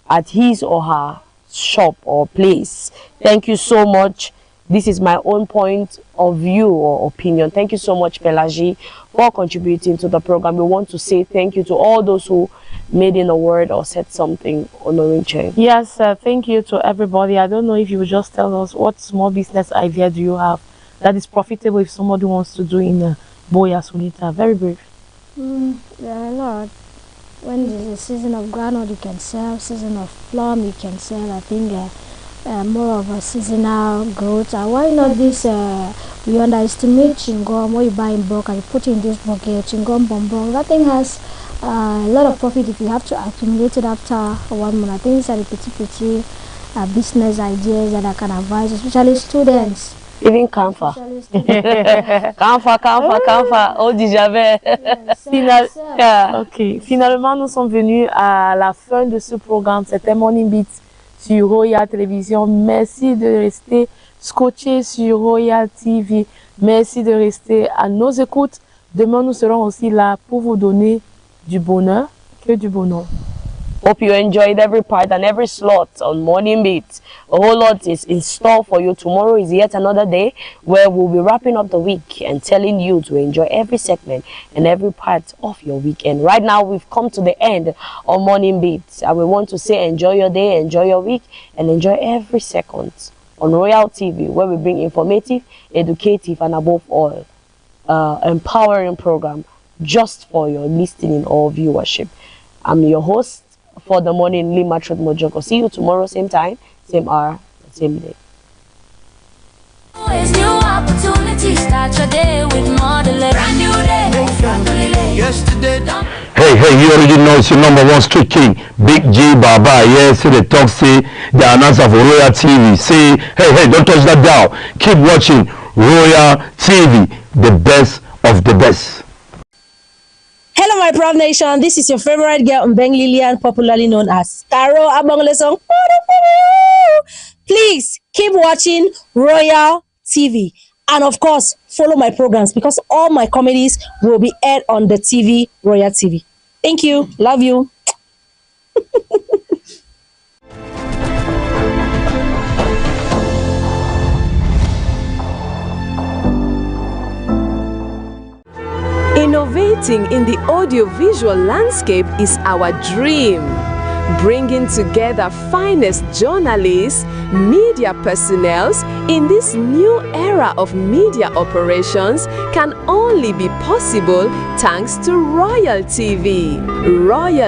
Speaker 2: at his or her shop or place. Thank you so much, This is my own point of view or opinion. Thank you so much, Pelagie, for contributing to the program. We want to say thank you to all those who made in a word or said something honoring Chen.
Speaker 1: Yes, thank you to everybody. I don't know if you would just tell us what small business idea do you have that is profitable if somebody wants to do in Boya Sunita. Very brief.
Speaker 21: There are a lot. When there's a season of groundnut, you can sell. Season of plum, you can sell. I think more of a seasonal growth. Why not this? We underestimate chingom. What you buy in bulk and you put in this bucket, chingom bonbon. That thing has a lot of profit if you have to accumulate it after 1 month. I think these are the pretty business ideas that I can advise, especially students.
Speaker 2: Even Kamfa. Kamfa. Oh, déjà
Speaker 1: Ok. Finalement, nous sommes venus à la fin de ce programme. C'était Morning Beat sur Royal Télévision. Merci de rester scotché sur Royal TV. Merci de rester à nos écoutes. Demain, nous serons aussi là pour vous donner du bonheur, que du bonheur.
Speaker 2: Hope you enjoyed every part and every slot on Morning Beat. A whole lot is in store for you. Tomorrow is yet another day where we'll be wrapping up the week and telling you to enjoy every segment and every part of your weekend. Right now, we've come to the end of Morning Beat. And we want to say enjoy your day, enjoy your week, and enjoy every second on Royal TV, where we bring informative, educative, and above all, empowering program just for your listening or viewership. I'm your host for the morning, Lee Matrod Mojoko. See you tomorrow, same time, same hour, same day.
Speaker 4: Always new opportunities. Start your day with Modeler. Brand new day. Yesterday done.
Speaker 8: Hey, you already know it's your #1 street king, Big G Baba. Yes, the talk say the announcer for Royal TV. Say, hey, don't touch that dial. Keep watching Royal TV, the best of the best.
Speaker 22: Hello, my proud nation. This is your favorite girl, Mbeng Lilian, popularly known as Caro Abonglesong. Please keep watching Royal TV. And of course, follow my programs because all my comedies will be aired on the TV, Royal TV. Thank you. Love you.
Speaker 23: Innovating in the audiovisual landscape is our dream. Bringing together finest journalists, media personnel in this new era of media operations can only be possible thanks to Royal TV. Royal